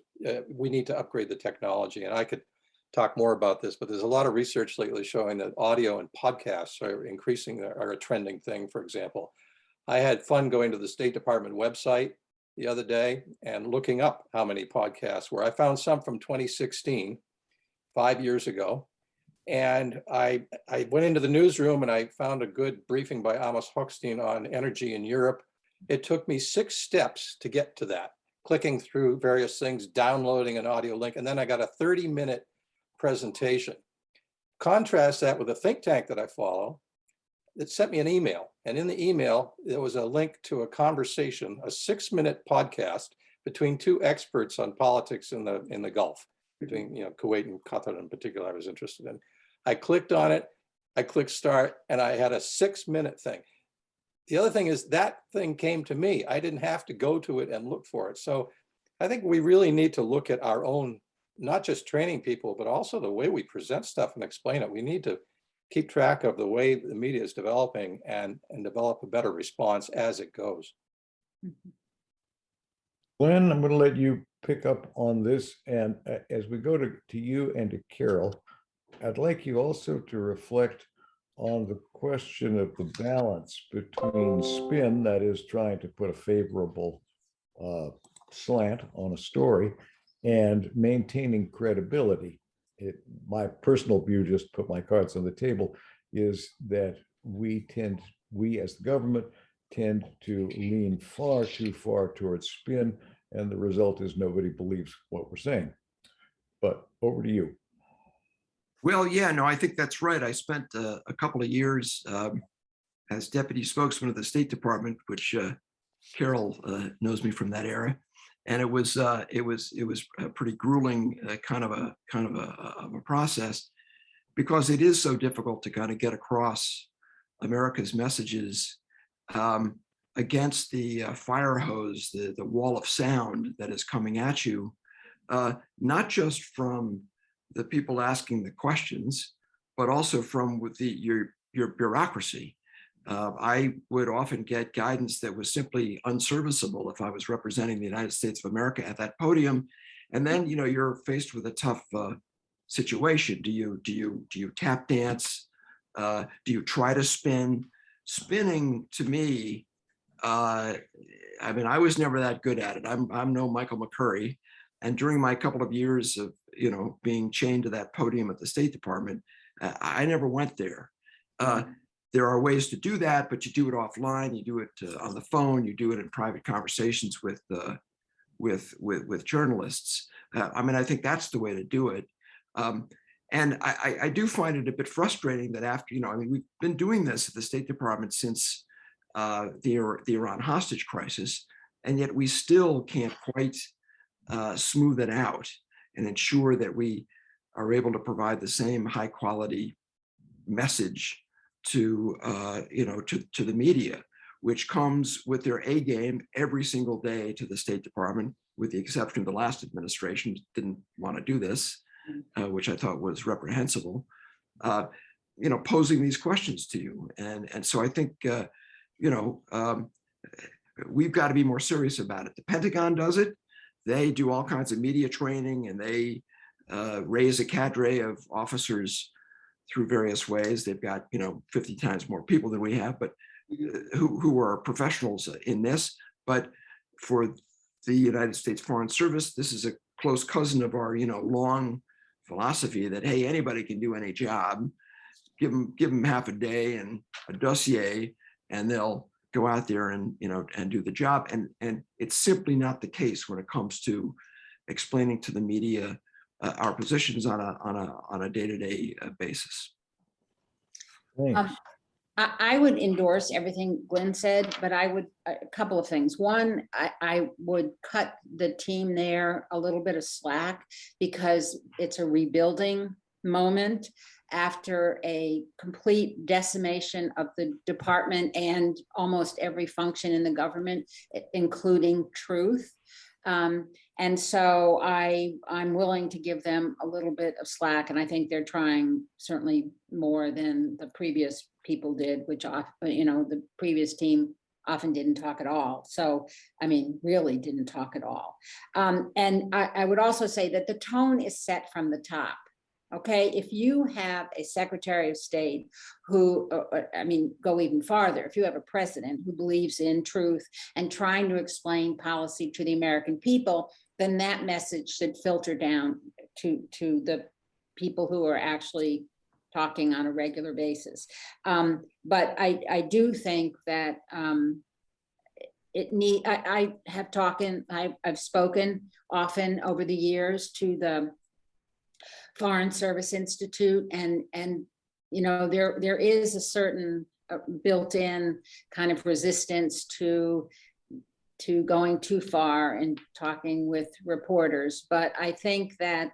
we need to upgrade the technology. And I could talk more about this, but there's a lot of research lately showing that audio and podcasts are a trending thing, for example. I had fun going to the State Department website the other day and looking up how many podcasts were. I found some from 2016, 5 years ago. And I went into the newsroom and I found a good briefing by Amos Hochstein on energy in Europe. It took me 6 steps to get to that, clicking through various things, downloading an audio link, and then I got a 30-minute presentation. Contrast that with a think tank that I follow that sent me an email. And in the email, there was a link to a conversation, a 6-minute podcast between 2 experts on politics in the Gulf, between Kuwait and Qatar in particular I was interested in. I clicked on it, I clicked start, and I had a 6-minute thing. The other thing is that thing came to me. I didn't have to go to it and look for it. So I think we really need to look at our own, not just training people, but also the way we present stuff and explain it. We need to keep track of the way the media is developing and develop a better response as it goes. Glyn, I'm going to let you pick up on this. And as we go to you and to Carol, I'd like you also to reflect on the question of the balance between spin, that is trying to put a favorable slant on a story, and maintaining credibility. My personal view, just put my cards on the table, is that we as the government tend to lean far too far towards spin, and the result is nobody believes what we're saying. But over to you. Well, yeah, no, I think that's right. I spent a couple of years as deputy spokesman of the State Department, which Carol knows me from that era, and it was a pretty grueling kind of a process, because it is so difficult to kind of get across America's messages against the fire hose, the wall of sound that is coming at you, not just from the people asking the questions, but also from your bureaucracy. I would often get guidance that was simply unserviceable if I was representing the United States of America at that podium. And then, you know, you're faced with a tough situation. Do you tap dance? Do you try to spin? Spinning, to me, I mean, I was never that good at it. I'm no Michael McCurry. And during my couple of years of, you know, being chained to that podium at the State Department, I never went there. There are ways to do that, but you do it offline. You do it on the phone. You do it in private conversations with journalists. I mean, I think that's the way to do it. And I do find it a bit frustrating that after, you know, I mean, we've been doing this at the State Department since the Iran hostage crisis, and yet we still can't quite smooth it out and ensure that we are able to provide the same high quality message to to the media, which comes with their A game every single day to the State Department, with the exception of the last administration didn't want to do this, which I thought was reprehensible. You know, posing these questions to you, and so I think we've got to be more serious about it. The Pentagon does it. They do all kinds of media training, and they raise a cadre of officers through various ways. They've got, you know, 50 times more people than we have, but who are professionals in this. But for the United States Foreign Service, this is a close cousin of our, you know, long philosophy that, hey, anybody can do any job. Give them half a day and a dossier, and they'll go out there and, you know, and do the job. And it's simply not the case when it comes to explaining to the media our positions on a day-to-day basis. Thanks. I would endorse everything Glyn said, but I would, a couple of things. One, I would cut the team there a little bit of slack, because it's a rebuilding moment after a complete decimation of the department and almost every function in the government, including truth. And so I'm willing to give them a little bit of slack, and I think they're trying certainly more than the previous people did, which, you know, the previous team often didn't talk at all. So, I mean, really didn't talk at all. And I would also say that the tone is set from the top. Okay, if you have a Secretary of State who, I mean, go even farther, if you have a president who believes in truth and trying to explain policy to the American people, then that message should filter down to the people who are actually talking on a regular basis. But I do think that I've spoken often over the years to the Foreign Service Institute, and you know, there is a certain built-in kind of resistance to going too far and talking with reporters. But I think that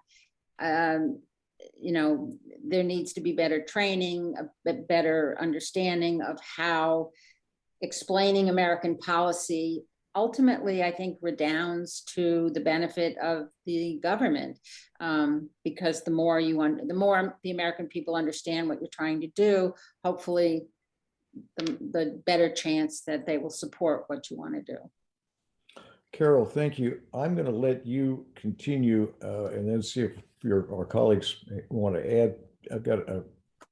you know, there needs to be better training, a better understanding of how explaining American policy ultimately, I think, redounds to the benefit of the government, because the more the American people understand what you're trying to do, hopefully, the better chance that they will support what you want to do. Carol, thank you. I'm going to let you continue and then see if our colleagues want to add. I've got a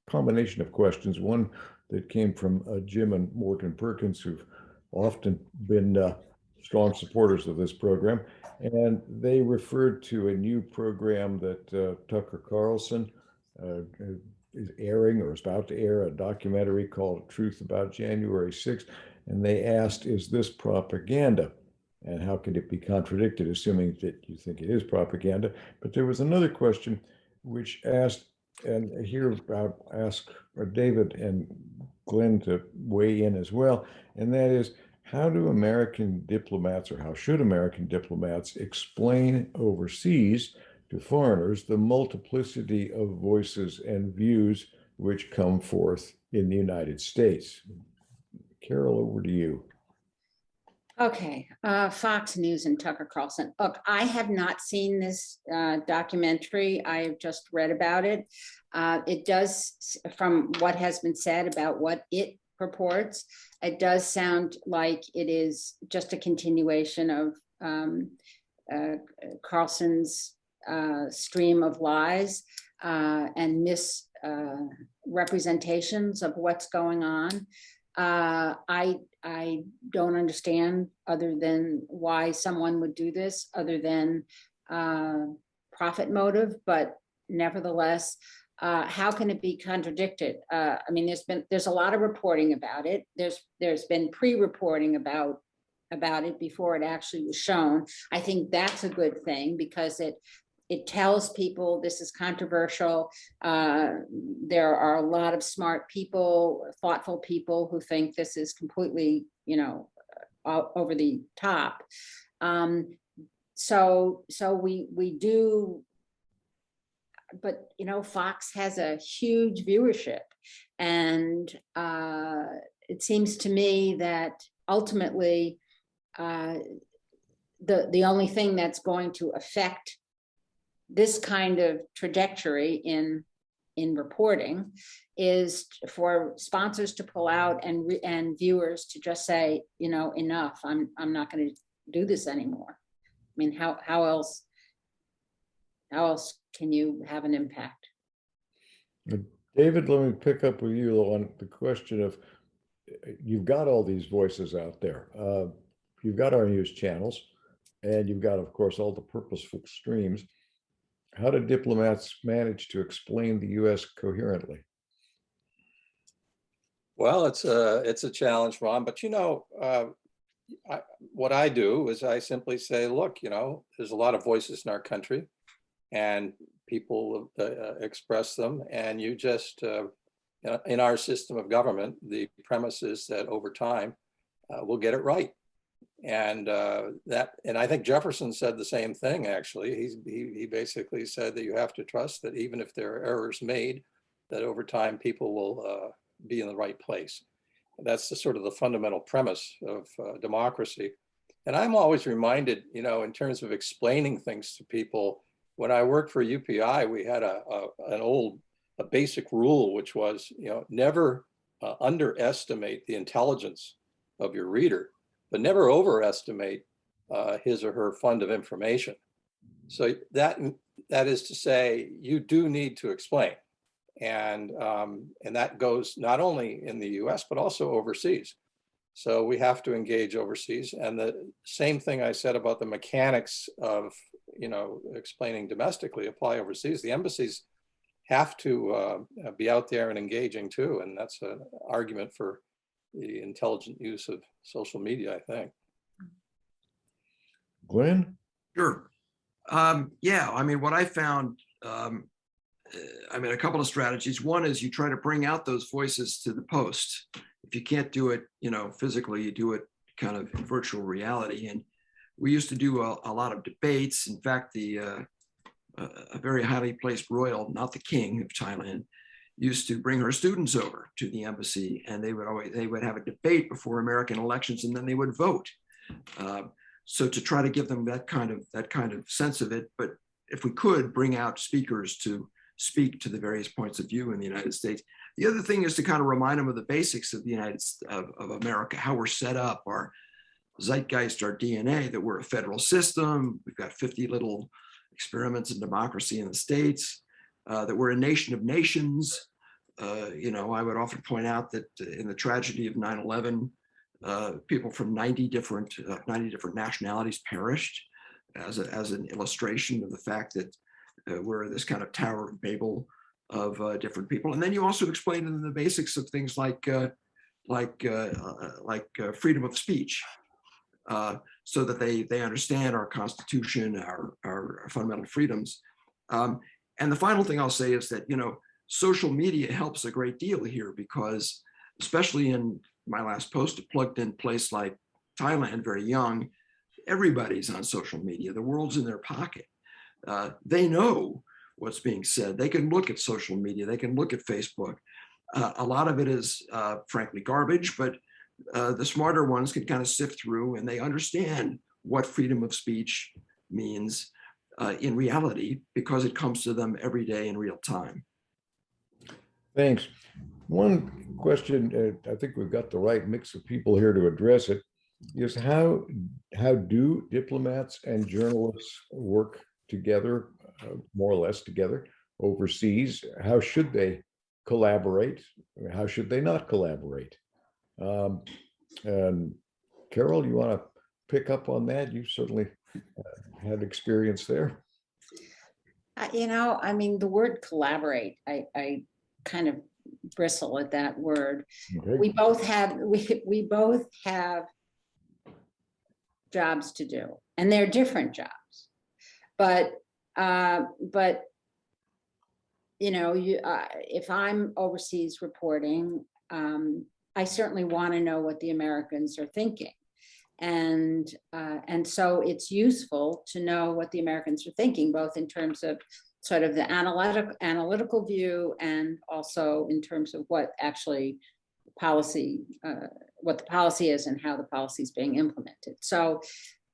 combination of questions. One that came from Jim and Morgan Perkins, who've often been strong supporters of this program. And they referred to a new program that Tucker Carlson is airing or is about to air, a documentary called Truth About January 6th. And they asked, is this propaganda? And how could it be contradicted, assuming that you think it is propaganda? But there was another question which asked, and here I'll ask David and Glyn to weigh in as well, and that is, how do American diplomats, or how should American diplomats explain overseas to foreigners the multiplicity of voices and views which come forth in the United States? Carol, over to you. Okay, Fox News and Tucker Carlson. Look, I have not seen this documentary. I have just read about it. It does, from what has been said about what it purports, it does sound like it is just a continuation of Carlson's stream of lies and misrepresentations of what's going on. I don't understand, other than why someone would do this, other than profit motive, but nevertheless, how can it be contradicted? I mean, there's a lot of reporting about it. There's been pre-reporting about it before it actually was shown. I think that's a good thing, because it tells people this is controversial. There are a lot of smart people, thoughtful people who think this is completely, over the top. So we do, but Fox has a huge viewership, and it seems to me that ultimately the only thing that's going to affect this kind of trajectory in reporting is for sponsors to pull out and viewers to just say, enough. I'm not going to do this anymore. I mean, how else can you have an impact? David, let me pick up with you on the question of, you've got all these voices out there. You've got our news channels, and you've got, of course, all the purposeful streams. How do diplomats manage to explain the U.S. coherently? Well, it's a challenge, Ron, but what I do is I simply say, look, there's a lot of voices in our country, and people express them, and you just, in our system of government, the premise is that over time, we'll get it right. And I think Jefferson said the same thing, actually. He basically said that you have to trust that even if there are errors made, that over time people will be in the right place. That's the sort of the fundamental premise of democracy. And I'm always reminded, in terms of explaining things to people, when I worked for UPI, we had a basic rule, which was, never underestimate the intelligence of your reader, but never overestimate his or her fund of information. So that is to say, you do need to explain, and that goes not only in the U.S. but also overseas. So we have to engage overseas, and the same thing I said about the mechanics of explaining domestically apply overseas. The embassies have to be out there and engaging too, and that's an argument for the intelligent use of social media, I think. Glyn? Sure. Yeah, I mean, what I found, a couple of strategies. One is you try to bring out those voices to the post. If you can't do it, physically, you do it kind of in virtual reality. And we used to do a lot of debates. In fact, a very highly placed royal, not the king of Thailand, used to bring her students over to the embassy, and they would have a debate before American elections, and then they would vote. So to try to give them that kind of sense of it, but if we could bring out speakers to speak to the various points of view in the United States. The other thing is to kind of remind them of the basics of of America, how we're set up, our zeitgeist, our DNA, that we're a federal system. We've got 50 little experiments in democracy in the States, that we're a nation of nations, I would often point out that in the tragedy of 9/11, people from 90 different nationalities perished as an illustration of the fact that we're this kind of Tower of Babel of different people. And then you also explained in the basics of things like freedom of speech, so that they understand our Constitution, our fundamental freedoms. And the final thing I'll say is that, social media helps a great deal here, because especially in my last post, a plugged in place like Thailand, very young, everybody's on social media. The world's in their pocket. They know what's being said. They can look at social media. They can look at Facebook. A lot of it is frankly garbage, but the smarter ones can kind of sift through, and they understand what freedom of speech means in reality, because it comes to them every day in real time. Thanks. One question, I think we've got the right mix of people here to address it, is how do diplomats and journalists work together, more or less together, overseas? How should they collaborate? How should they not collaborate? And Carol, you want to pick up on that? You certainly had experience there. The word collaborate, I kind of bristle at that word. Okay. We both have jobs to do, and they're different jobs. But if I'm overseas reporting, I certainly want to know what the Americans are thinking. And so it's useful to know what the Americans are thinking, both in terms of sort of the analytical view, and also in terms of what actually policy, what the policy is and how the policy is being implemented. So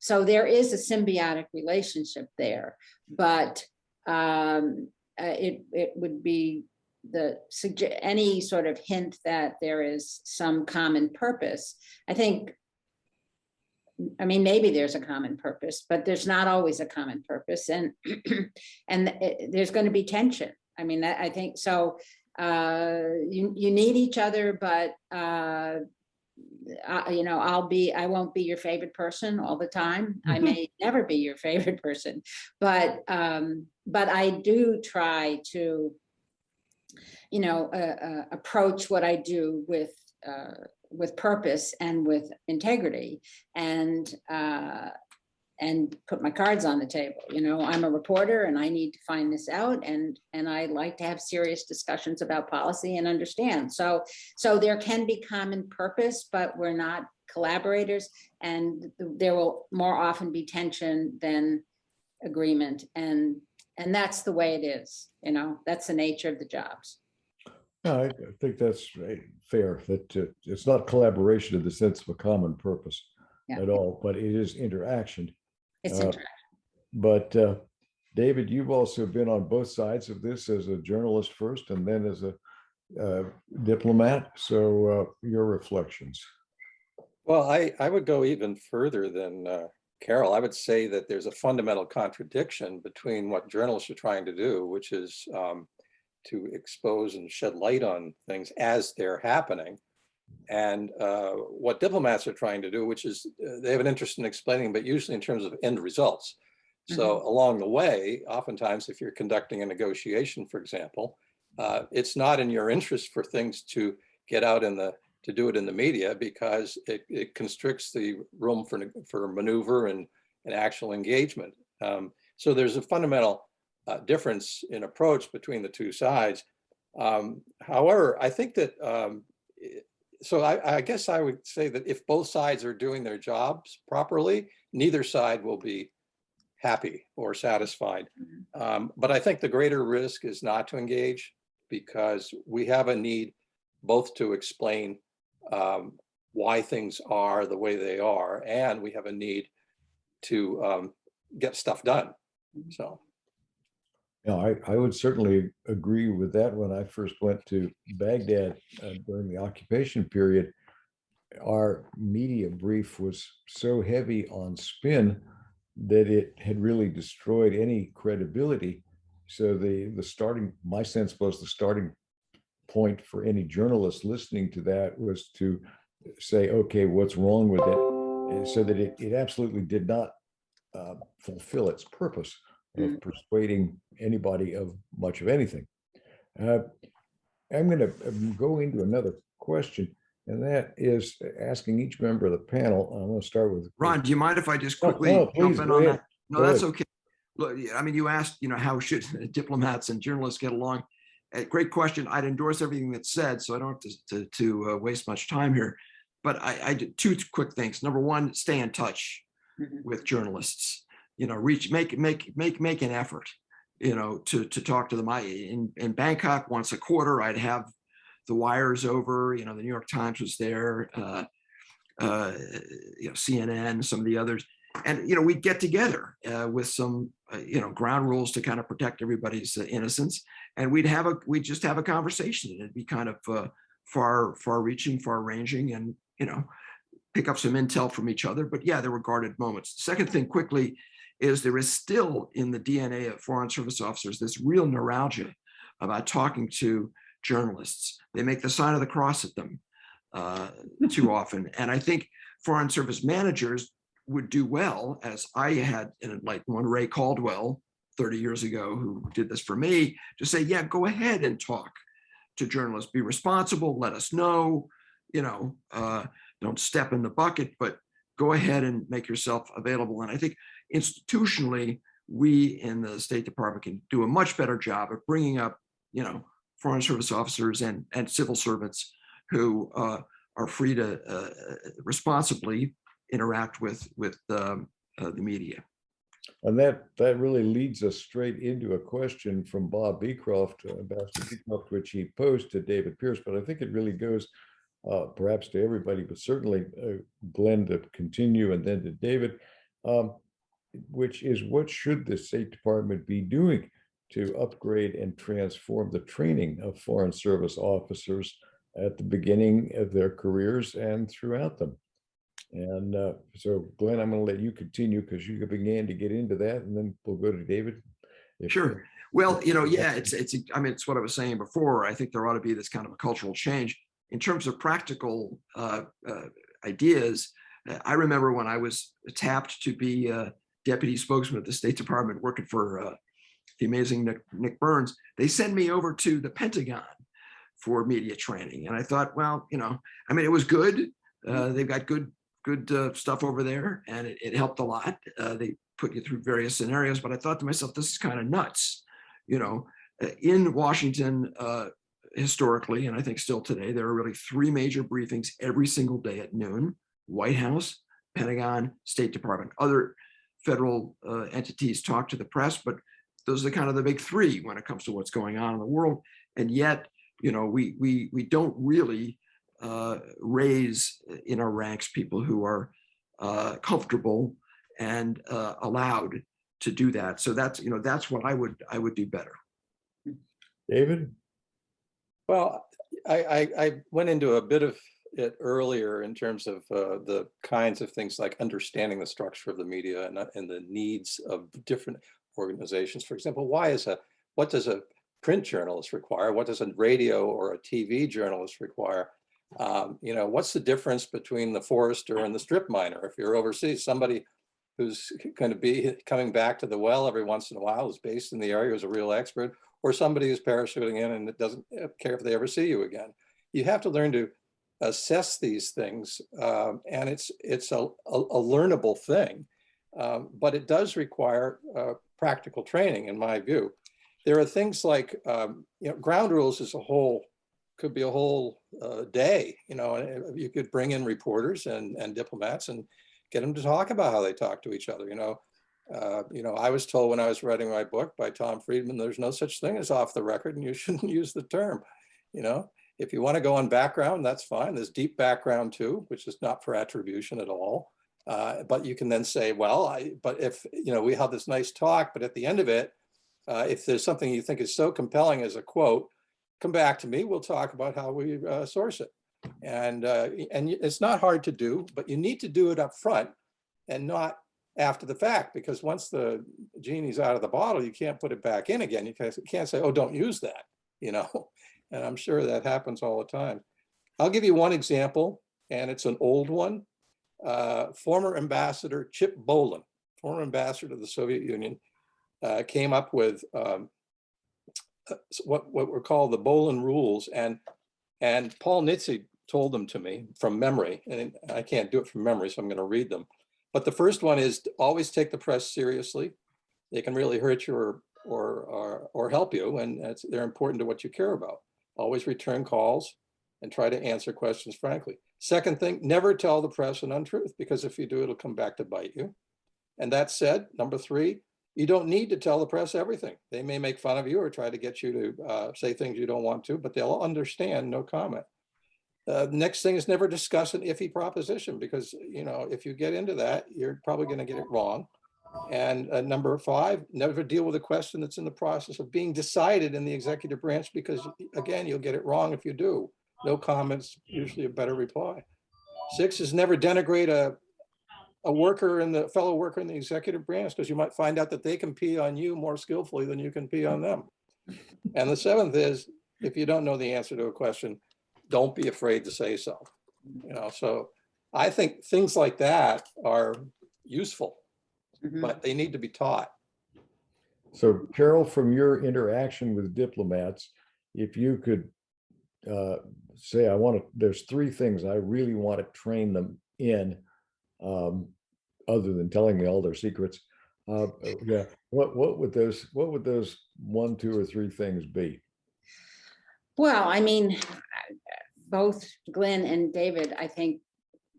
there is a symbiotic relationship there, but it would be any sort of hint that there is some common purpose. Maybe there's a common purpose, but there's not always a common purpose, and there's going to be tension. I think so. You need each other, but I won't be your favorite person all the time. I may never be your favorite person, but I do try to, approach what I do with purpose and with integrity, and put my cards on the table. I'm a reporter and I need to find this out, and I like to have serious discussions about policy and understand. So there can be common purpose, but we're not collaborators, and there will more often be tension than agreement, and that's the way it is. That's the nature of the jobs. No, I think that's fair, that it's not collaboration in the sense of a common purpose at all, but it is interaction. It's interaction. But David, you've also been on both sides of this as a journalist first, and then as a diplomat. So your reflections. Well, I would go even further than Carol. I would say that there's a fundamental contradiction between what journalists are trying to do, which is to expose and shed light on things as they're happening, and what diplomats are trying to do, which is they have an interest in explaining, but usually in terms of end results. So along the way, oftentimes, if you're conducting a negotiation, for example, it's not in your interest for things to get out to do it in the media, because it constricts the room for maneuver and actual engagement. So there's a fundamental difference in approach between the two sides. However, I think that, so I guess I would say that if both sides are doing their jobs properly, neither side will be happy or satisfied. But I think the greater risk is not to engage, because we have a need both to explain why things are the way they are, and we have a need to get stuff done. So. Yeah, I would certainly agree with that. When I first went to Baghdad during the occupation period, our media brief was so heavy on spin that it had really destroyed any credibility. So my sense was the starting point for any journalist listening to that was to say, okay, what's wrong with it? So that it absolutely did not fulfill its purpose of persuading anybody of much of anything. I'm going to go into another question, and that is asking each member of the panel. I'm going to start with Ron, do you mind if I just No, quickly no, please, jump in go on ahead. that? No, Go that's ahead. okay. Look, I mean, you asked, how should diplomats and journalists get along? Great question. I'd endorse everything that's said, so I don't have to waste much time here. But I did two quick things. Number one, stay in touch with journalists. Make an effort. To talk to them. In Bangkok once a quarter, I'd have the wires over. The New York Times was there. CNN, some of the others, and we'd get together with some ground rules to kind of protect everybody's innocence, and we'd just have a conversation. It'd be kind of far-reaching, far-ranging, and pick up some intel from each other. But yeah, there were guarded moments. The second thing, quickly, is there is still in the DNA of Foreign Service officers this real neuralgia about talking to journalists. They make the sign of the cross at them too often. And I think Foreign Service managers would do well, as I had like one Ray Caldwell 30 years ago who did this for me, to say, yeah, go ahead and talk to journalists, be responsible, let us know, don't step in the bucket, but go ahead and make yourself available. And I think institutionally, we in the State Department can do a much better job of bringing up, Foreign Service officers and civil servants who are free to responsibly interact with the media. And that really leads us straight into a question from Bob Beecroft, Ambassador Beecroft, which he posed to David Pearce, but I think it really goes perhaps to everybody, but certainly Glyn to continue, and then to David, which is, what should the State Department be doing to upgrade and transform the training of Foreign Service officers at the beginning of their careers and throughout them? And so, Glyn, I'm going to let you continue because you began to get into that, and then we'll go to David. Sure. Well, yeah, it's what I was saying before. I think there ought to be this kind of a cultural change in terms of practical ideas. I remember when I was tapped to be deputy spokesman at the State Department working for the amazing Nick Burns, they sent me over to the Pentagon for media training. And I thought, well, it was good. They've got good stuff over there, and it helped a lot. They put you through various scenarios, but I thought to myself, this is kind of nuts. In Washington, historically, and I think still today, there are really three major briefings every single day at noon: White House, Pentagon, State Department. Other federal entities talk to the press, but those are kind of the big three when it comes to what's going on in the world. And yet, we don't really raise in our ranks people who are comfortable and allowed to do that. So that's what I would do better. David? Well, I went into a bit of it earlier in terms of the kinds of things like understanding the structure of the media and the needs of different organizations. For example, what does a print journalist require? What does a radio or a TV journalist require? What's the difference between the forester and the strip miner? If you're overseas, somebody who's going to be coming back to the well every once in a while, who's based in the area, who's a real expert, or somebody who's parachuting in and doesn't care if they ever see you again. You have to learn to assess these things, and it's a learnable thing, but it does require practical training, in my view. There are things like ground rules could be a whole day. You could bring in reporters and diplomats and get them to talk about how they talk to each other. I was told when I was writing my book by Tom Friedman, there's no such thing as off the record, and you shouldn't use the term. If you want to go on background, that's fine. There's deep background too, which is not for attribution at all. But you can then say, well, but if we have this nice talk, but at the end of it, if there's something you think is so compelling as a quote, come back to me. We'll talk about how we source it. And it's not hard to do, but you need to do it up front and not after the fact, because once the genie's out of the bottle, you can't put it back in again. You can't say, oh, don't use that, And I'm sure that happens all the time. I'll give you one example, and it's an old one. Former Ambassador Chip Bolin, former ambassador to the Soviet Union, came up with what were called the Bolin rules, and Paul Nitze told them to me from memory, and I can't do it from memory, so I'm going to read them. But the first one is to always take the press seriously. They can really hurt you or help you, and they're important to what you care about. Always return calls and try to answer questions frankly. Second thing, never tell the press an untruth, because if you do, it'll come back to bite you. And that said, number three, you don't need to tell the press everything. They may make fun of you or try to get you to say things you don't want to, but they'll understand, no comment. Next thing is never discuss an iffy proposition, because if you get into that, you're probably going to get it wrong. And number five, never deal with a question that's in the process of being decided in the executive branch, because again, you'll get it wrong if you do. No comments, usually a better reply. Six is never denigrate a fellow worker in the executive branch, because you might find out that they can pee on you more skillfully than you can pee on them. And the seventh is, if you don't know the answer to a question, don't be afraid to say so. So I think things like that are useful, but they need to be taught. So Carol, from your interaction with diplomats, if you could say, there's three things I really want to train them in, other than telling me all their secrets. Yeah, what would those 1, 2, or 3 things be? Well, I mean, both Glyn and David, I think,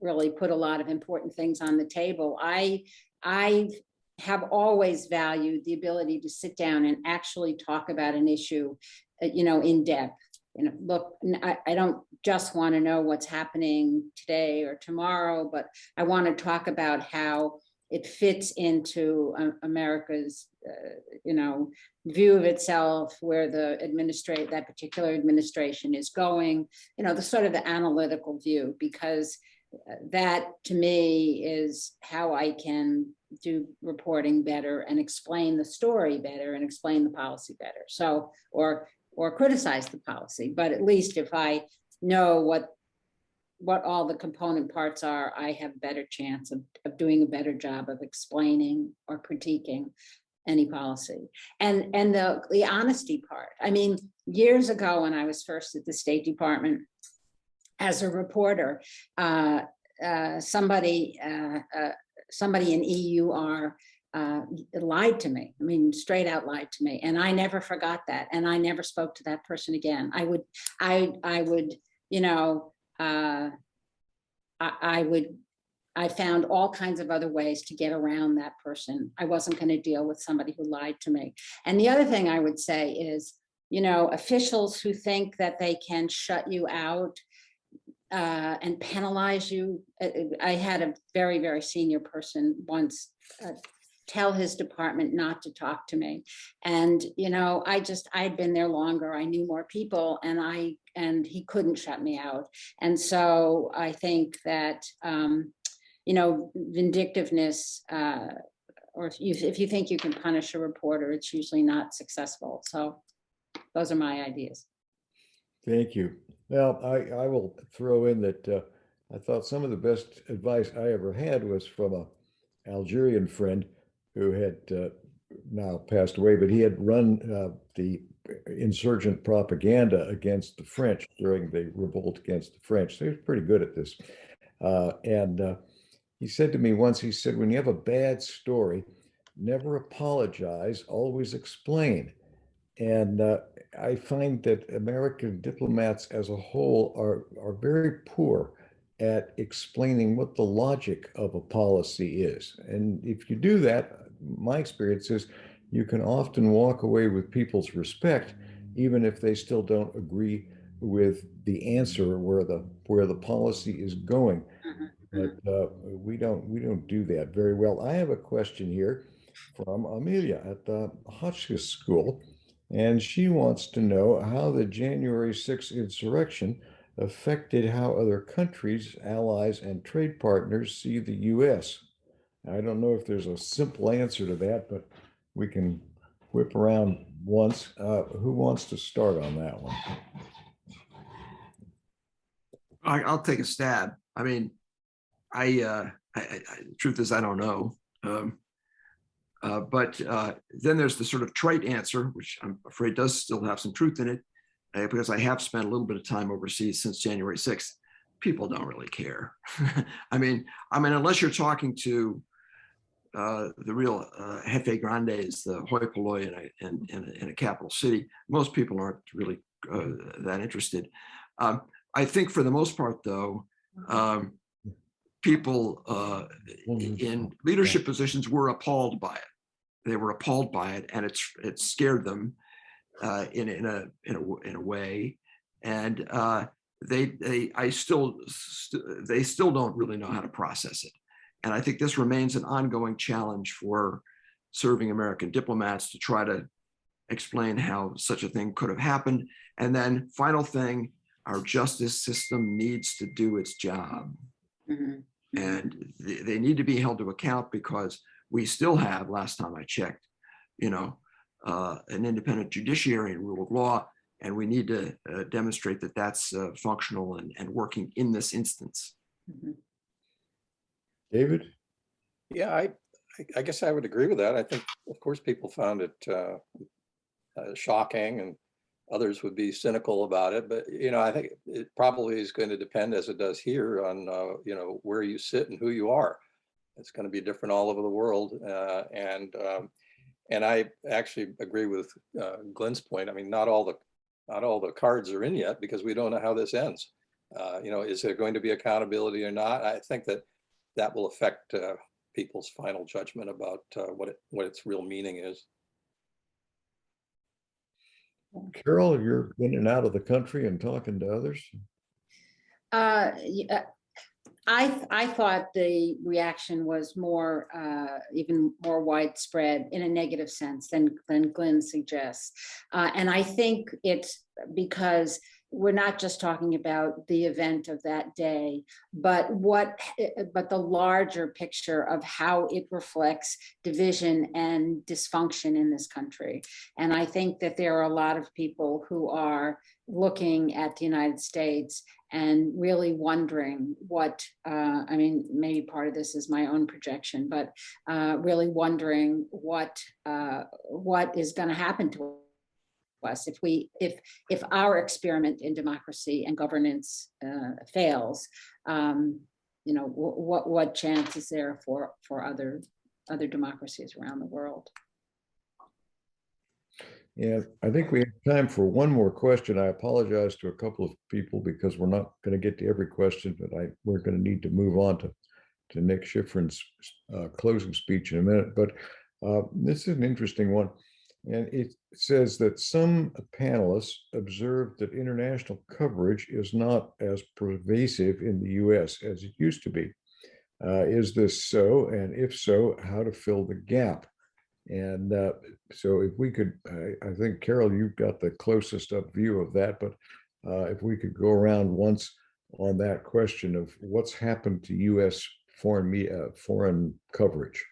really put a lot of important things on the table. I have always valued the ability to sit down and actually talk about an issue, in depth. Look, I don't just want to know what's happening today or tomorrow, but I want to talk about how it fits into America's, view of itself, where that particular administration is going, the sort of the analytical view, because that to me is how I can do reporting better and explain the story better and explain the policy better. So, or criticize the policy, but at least if I know what all the component parts are, I have a better chance of doing a better job of explaining or critiquing any policy. And the honesty part. I mean, years ago when I was first at the State Department as a reporter, somebody in EUR lied to me. I mean, straight out lied to me, and I never forgot that, and I never spoke to that person again. I found all kinds of other ways to get around that person. I wasn't going to deal with somebody who lied to me. And the other thing I would say is, officials who think that they can shut you out and penalize you. I had a very, very senior person once tell his department not to talk to me. And, I'd been there longer. I knew more people, and he couldn't shut me out. And so I think that, vindictiveness, or if you think you can punish a reporter, it's usually not successful. So those are my ideas. Thank you. Well, I will throw in that I thought some of the best advice I ever had was from an Algerian friend who had now passed away, but he had run the insurgent propaganda against the French during the revolt against the French. So he was pretty good at this. And he said to me once, he said, when you have a bad story, never apologize, always explain. And I find that American diplomats as a whole are very poor at explaining what the logic of a policy is. And if you do that, my experience is you can often walk away with people's respect, even if they still don't agree with the answer where the policy is going. But we don't do that very well. I have a question here from Amelia at the Hotchkiss School. And she wants to know how the January 6th insurrection affected how other countries, allies, and trade partners see the U.S. I don't know if there's a simple answer to that, but we can whip around once. Who wants to start on that one? I'll take a stab. I mean, the truth is I don't know. But then there's the sort of trite answer, which I'm afraid does still have some truth in it, because I have spent a little bit of time overseas since January 6th. People don't really care. I mean, unless you're talking to the real jefe grandes, the hoi polloi in a capital city, most people aren't really that interested. I think for the most part, though, people in leadership positions were appalled by it. They were appalled by it, and it scared them in a way, and they still don't really know how to process it. And I think this remains an ongoing challenge for serving American diplomats to try to explain how such a thing could have happened. And then final thing, our justice system needs to do its job. Mhm. And they need to be held to account, because we still have, last time I checked, an independent judiciary and rule of law, and we need to demonstrate that that's functional and working in this instance. Mhm. David? Yeah, I guess I would agree with that. I think, of course, people found it shocking, and others would be cynical about it. But, I think it probably is going to depend, as it does here, on, where you sit and who you are. It's going to be different all over the world. And I actually agree with Glyn's point. I mean, not all the cards are in yet, because we don't know how this ends. Is there going to be accountability or not? I think that will affect people's final judgment about what its real meaning is. Carol, you're in and out of the country and talking to others. Yeah, I thought the reaction was more, even more widespread in a negative sense than Glyn suggests. And I think it's because we're not just talking about the event of that day, but the larger picture of how it reflects division and dysfunction in this country. And I think that there are a lot of people who are looking at the United States and really wondering what, maybe part of this is my own projection, but really wondering what is going to happen to us if our experiment in democracy and governance fails. What chance is there for other democracies around the world? Yeah, I think we have time for one more question. I apologize to a couple of people because we're not going to get to every question, but we're going to need to move on to Nick Schifrin's closing speech in a minute. But this is an interesting one. And it says that some panelists observed that international coverage is not as pervasive in the US as it used to be. Is this so? And if so, how to fill the gap? And so if we could, I think, Carol, you've got the closest up view of that, but if we could go around once on that question of what's happened to US foreign coverage.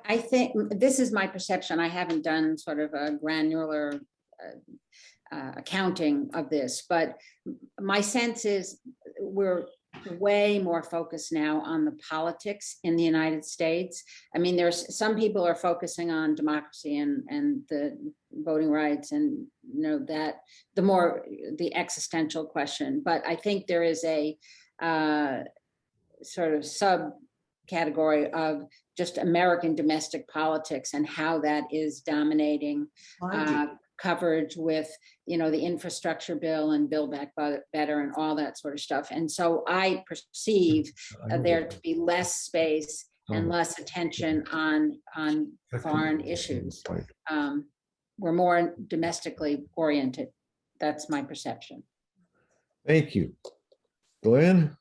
I think this is my perception. I haven't done sort of a granular accounting of this, but my sense is we're way more focused now on the politics in the United States. I mean, there's some people are focusing on democracy and the voting rights and that the existential question. But I think there is a sort of subcategory of just American domestic politics and how that is dominating coverage with, the infrastructure bill and Build Back Better and all that sort of stuff. And so I perceive there to be less space and less attention on foreign issues. We're more domestically oriented. That's my perception. Thank you. Glyn?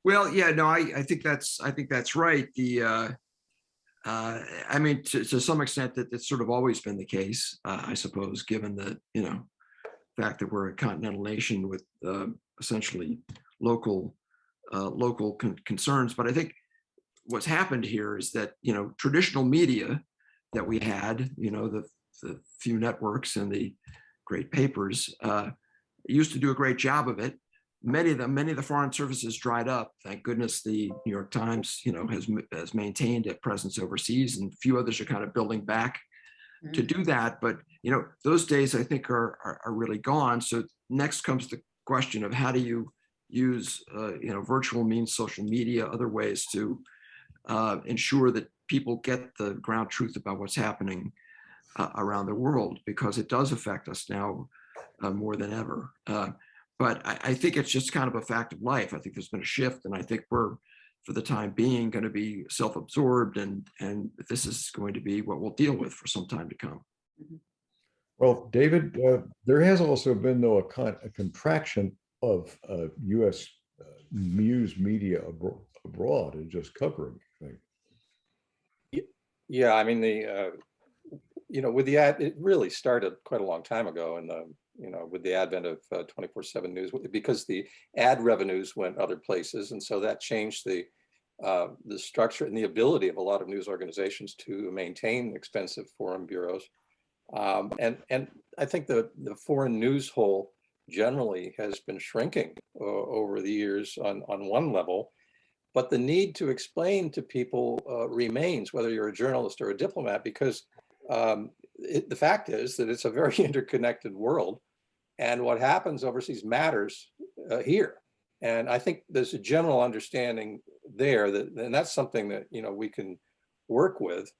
Well, yeah, no, I think that's right. To some extent that it's sort of always been the case, I suppose, given the fact that we're a continental nation with essentially local concerns. But I think what's happened here is that traditional media that we had, the few networks and the great papers used to do a great job of it. many of the foreign services dried up. Thank goodness the New York Times, has maintained a presence overseas, and a few others are kind of building back to do that. But those days I think are really gone. So next comes the question of how do you use virtual means, social media, other ways to ensure that people get the ground truth about what's happening around the world, because it does affect us now more than ever. But I think it's just kind of a fact of life. I think there's been a shift, and I think we're, for the time being, going to be self-absorbed, and this is going to be what we'll deal with for some time to come. Well, David, there has also been, though, a contraction of U.S. news media abroad and just covering things. Yeah, I mean, with the ad, it really started quite a long time ago, and with the advent of 24/7 news, because the ad revenues went other places, and so that changed the structure and the ability of a lot of news organizations to maintain expensive foreign bureaus. And I think the foreign news hole generally has been shrinking over the years on one level, but the need to explain to people remains, whether you're a journalist or a diplomat, because the fact is that it's a very interconnected world, and what happens overseas matters here. And I think there's a general understanding there and that's something that we can work with.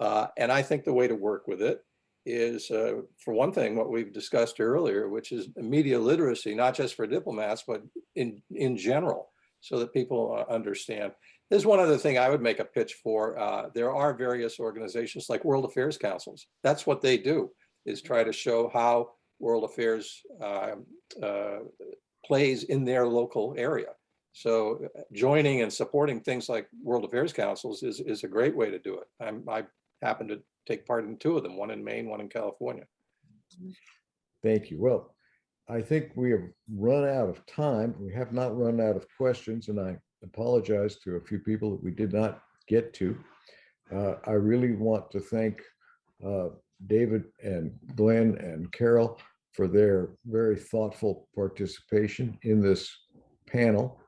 And I think the way to work with it is, for one thing, what we've discussed earlier, which is media literacy, not just for diplomats, but in general, so that people understand. There's one other thing I would make a pitch for. There are various organizations like World Affairs Councils. That's what they do, is try to show how world affairs plays in their local area. So joining and supporting things like World Affairs Councils is a great way to do it. I happen to take part in two of them, one in Maine, one in California. Thank you. Well, I think we have run out of time. We have not run out of questions, and I apologize to a few people that we did not get to. I really want to thank David and Glyn and Carol for their very thoughtful participation in this panel.